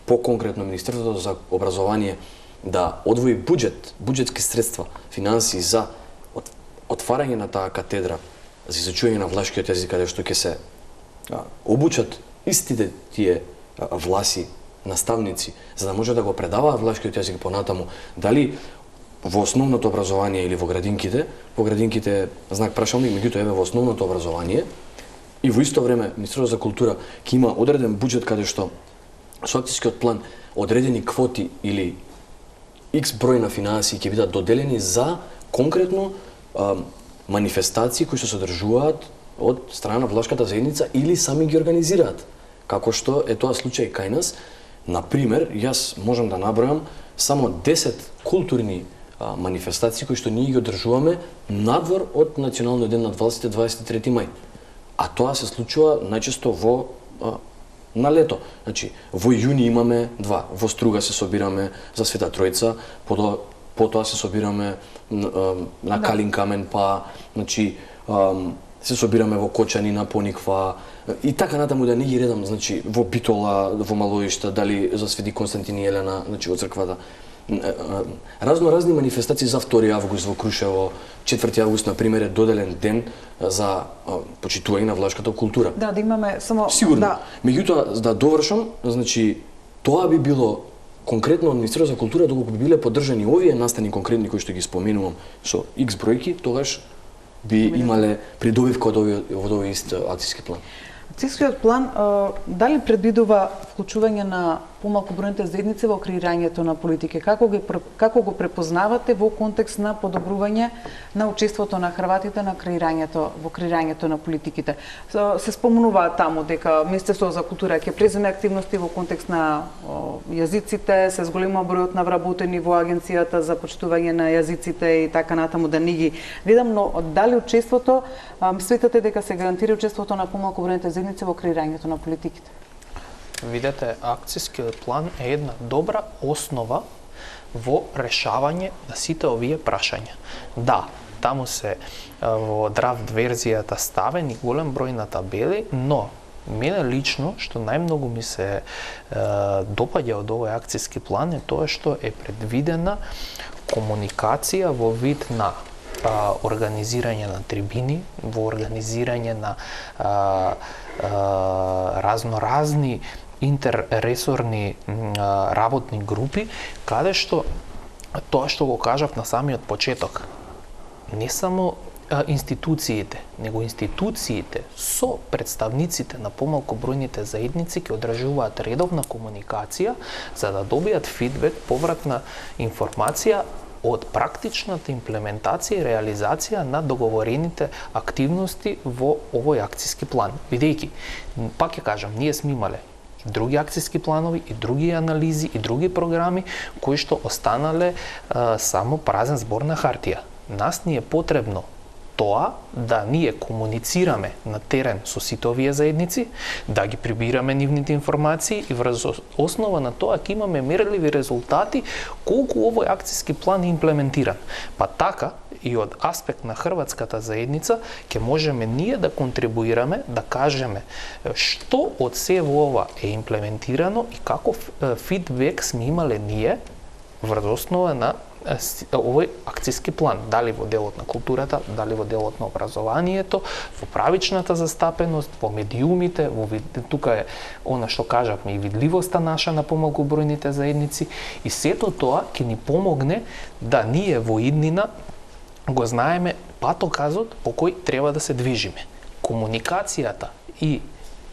по-конкретно Министерството за образование, да одвои буџетски средства, финансии за отварање на таа катедра за изучување на влашкиот јазик, каде што ќе се обучат истите тие власи, наставници, за да може да го предаваат влашкиот јазик понатаму, дали во основното образование или во градинките знак прашалник, меѓутоа еве во основното образование, И во исто време Министерството за култура ќе има одреден буџет каде што со акцијскиот план одредени квоти или X број на финансии ќе бидат доделени за конкретно манифестации кои што се одржуваат од страна на влашката заедница или сами ги организираат. Како што е тоа случај кај нас. Например, јас можам да набројам само 10 културни манифестации кои што ние ги одржуваме надвор од Националниот ден на властите 23 мај. А тоа се случува најчесто на лето. Значи, во јуни имаме 2, во Струга се собираме за Света Тројца, потоа се собираме на Калин камен, па, значи, се собираме во Кочани на Пониква и така натаму да не ги редам, значи, во Битола, во Малоишта, дали за Свети Константин и Елена, значи, од црквата. Разни манифестации за 2 август во Крушево, 4 август, например, е доделен ден за почитување на влашката култура. Да имаме само... Сигурно. Да. Меѓутоа, да довршам, значи, тоа би било конкретно од Министерството за култура, доколку би биле поддржани овие настани конкретни кои што ги споменувам со X бројки, тогаш би имале придобивка од овој ист акцијски план. Акцијскиот план дали предвидува вклучување на помалку бројните заедници во креирањето на политики? Како го препознавате во контекст на подобрување на учеството на хрватите на во креирањето на политиките? Се спомнува таму дека Министерството за култура ќе преземе активности во контекст на јазиците, се зголема бројот на вработени во агенцијата за почитување на јазиците и така натаму, да не ги видам, но дали учеството, мислите дека се гарантира учеството на помалку бројните заедници во креирањето на политиките? Видете, акцијскиот план е една добра основа во решавање на сите овие прашања. Да, таму се во драфт верзијата ставени голем број на табели, но мене лично, што најмногу ми се допаѓа од овој акцијски план е тоа што е предвидена комуникација во вид на организирање на трибини, во организирање на разноразни интерресорни работни групи, каде што тоа што го кажав на самиот почеток, не само институциите, него институциите со представниците на помалку бројните заедници ќе одржуваат редовна комуникација за да добијат фидбек, повратна информација од практичната имплементација и реализација на договорените активности во овој акцијски план. Бидејќи, пак ќе кажам, ние сме имале и други акцијски планови, и други анализи, и други програми кои што останале само празен збор на хартија. Нас ни е потребно тоа да ние комуницираме на терен со сите овие заедници, да ги прибираме нивните информации и врз основа на тоа ќе имаме мерливи резултати колку овој акцијски план е имплементиран. Па така и од аспект на хрватската заедница ќе можеме ние да контрибуираме, да кажеме што од се во ова е имплементирано и каков фидбек сме имале ние врз основа на овој акцијски план, дали во делот на културата, дали во делот на образованието, во правичната застапеност, во медиумите, тука е она што кажавме и видливоста наша на помалку бројните заедници и сето тоа ќе ни помогне да ние во иднина го знаеме патоказот по кој треба да се движиме. Комуникацијата и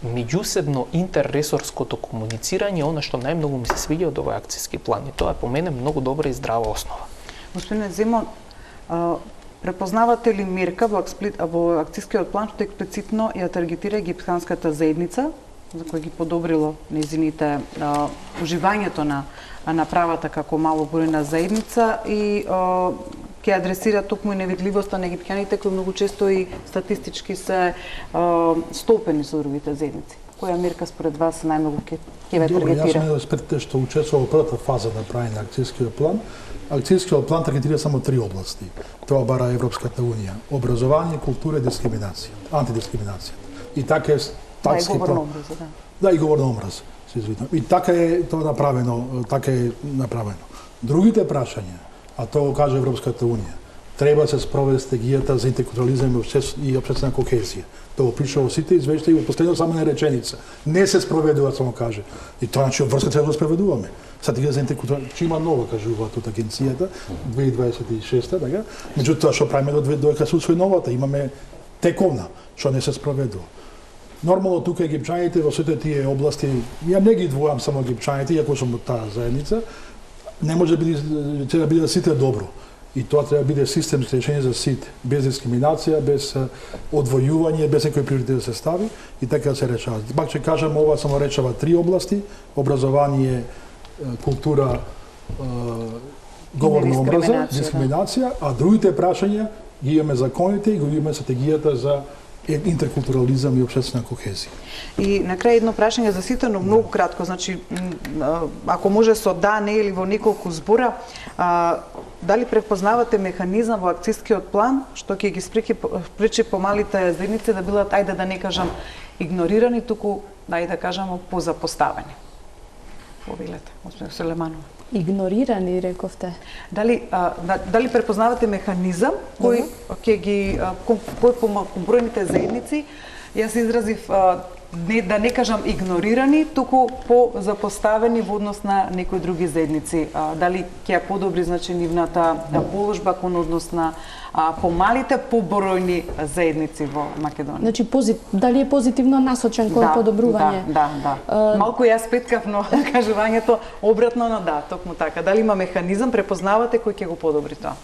меѓусебно интерресорското комуницирање е она што најмногу ми се свиѓа од овој акцијски план и тоа е по мене многу добра и здрава основа. Господине Земон, препознавате ли мерка во акцијскиот план што експлицитно ја таргетира египтсканската заедница, за која ги подобрило нејзините уживањето на правата како малобројна заедница и ќе адресира токму и невидливоста на египтјаните кои многу често и статистички се столпени со другите заедници. Која мерка според вас најмногу ќе ве таргетира? Јас според што учествував во првата фаза на правење на акцијскиот план. Акцијскиот план таргетира само 3 области. Тоа бара Европската унија: образование, култура и дискриминација, антидискриминација. И така е такски план. Да, и говор на омраз, се извинувам. И така е тоа направено, Другите прашања, а тоа го каже Европската унија, треба да се спроведе стратегијата за интеркултурализам и општествена кохезија. Тоа го пише во сите извештаи, во последно само на реченица. Не се спроведува, само каже. И тоа значи врска треба да спроведуваме. Стратегија за интеркултурализам, че има нова, кажуваат од агенцијата, 2026, така? Меѓутоа што правиме до дека се усвои новата, имаме тековна, што не се спроведува. Нормално тука египчаните во сите тие области, ја не ги двојам само египчаните, иако сум од таа заедница, не може да биде сите добро. И тоа треба да биде системско решение за сите, без дискриминација, без одвојување, без некој приоритет да се стави и така да се решава. Пак ќе кажам, ова само речава 3 области: образование, култура, говорна омраза, дискриминација, а другите прашања ги имаме законите и го имаме стратегијата за интеркултурализам и општествена кохезија. И на крај едно прашање за сите, но многу кратко, значи ако може со да, не или во неколку збора, дали препознавате механизам во акцијскиот план што ќе ги спречи помалите заедници да бидат, ајде да не кажам игнорирани, туку ајде да кажам позапоставени? Повелете, господин Сулеманова. Игнорирани, рековте. Дали препознавате механизам кој ќе ги кој помалкобројните заедници, јас изразив да не кажам игнорирани, туку позапоставени во однос на некои други заедници. Дали ќе ја подобри значи нивната положба кон однос на помалите побројни заедници во Македонија? Значи дали е позитивно насочен кон подобрување? Да. Малку ја спеткав, но кажувањето обратно, но да, токму така. Дали има механизам, препознавате кој ќе го подобри тоа?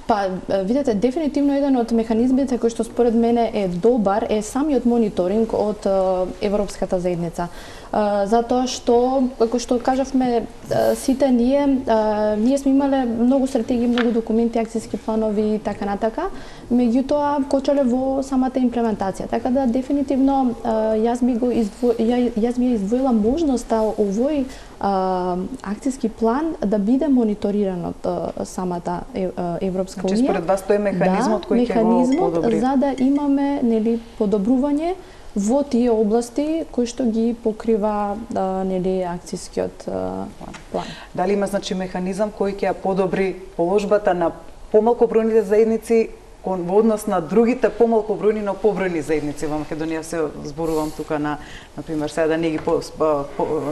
Па, видете, дефинитивно еден од механизмите кој што според мене е добар е самиот мониторинг од Европската заедница. Затоа што, како што кажавме, сите ние сме имале многу стратегии, многу документи, акцијски планови и така натака, меѓутоа кочале во самата имплементација. Така да дефинитивно јас би издвоила можноста овој акцијски план да биде мониториран од самата Европска унија. Значи според вас тоа е механизмот кој ќе го подобри? За да имаме подобрување во тие области кои што ги покрива акцијскиот план. Дали има значи механизам кој ќе ја подобри положбата на помалкобројните заедници во однос на другите помалкобројни, но побројни заедници во Македонија? Се зборувам тука на пример, сега да не ги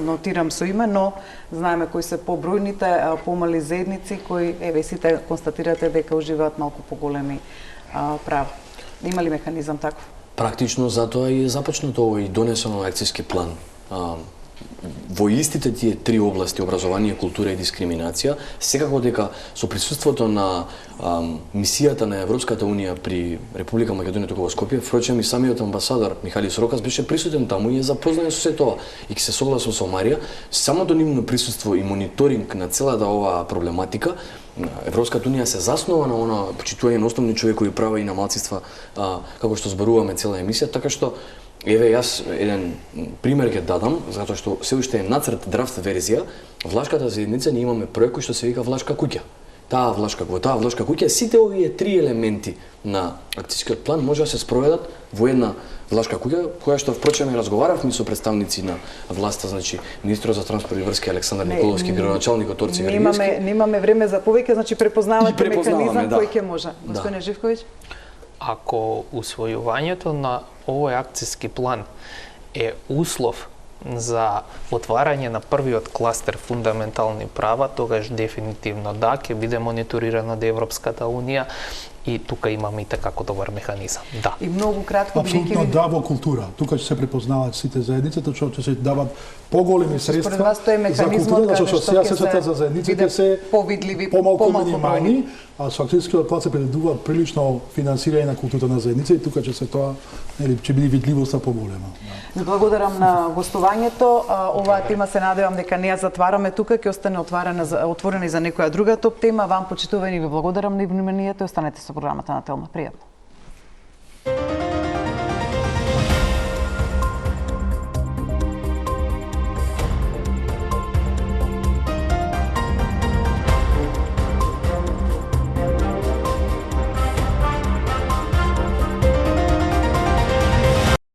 нотирам со име, но знаеме кои се побројните помали заедници кои сите констатирате дека уживаат малку поголеми права. Има ли механизам таков? Практично затоа и е започнато и донесено акцијски план. Во истите тие 3 области, образование, култура и дискриминација, секако дека со присуството на мисијата на Европската унија при Република Македонија тука во Скопје, впрочем и самиот амбасадор Михали Сорокас беше присутен таму и е запознаен со се тоа. И ќе се согласам со Марија, самото нивно присуство и мониторинг на целата оваа проблематика, Европската унија се заснова на она почитување на основни човекови права и на малцинства, како што зборуваме цела емисија, така што еве јас еден пример ќе дадам, затоа што се уште е нацрт драфт верзија. Влашката заедница ние имаме проект кој што се вика Влашка куќа. Во таа влашка куќа сите овие 3 елементи на акцијскиот план може да се спроведат во една влашка куќа, која што впрочем разговаравме со представници на власта, значи министерот за транспорт и врски Александар Николовски, градоначалникот Орце Григорски. Немаме време за повеќе, значи препознавате механизам кој ќе може. Господине Живковиќ? Ако усвојувањето на овој акцијски план е услов за отварање на првиот кластер фундаментални права, тогаш дефинитивно да, ќе биде мониторирана од Европската унија и тука имаме и како добар механизам. Да. И многу кратко апсолутно да во култура. Тука ќе се препознаваат сите заедници, тоа ќе се дават поголеми средства за култура, зашто средствата за заедниците се повидливи, помалку минимални, а со акцијскиот план се предвидува прилично финансирање на културата на заедница и тука ќе се тоа ќе биде видливоста поголема. Ви благодарам на гостувањето. Оваа тема се надевам дека не ја затвараме тука, ќе остане отворена и за некоја друга топ тема. Вам почитувани ви благодарам на вниманието и останете со програмата на Телма. Пријатно.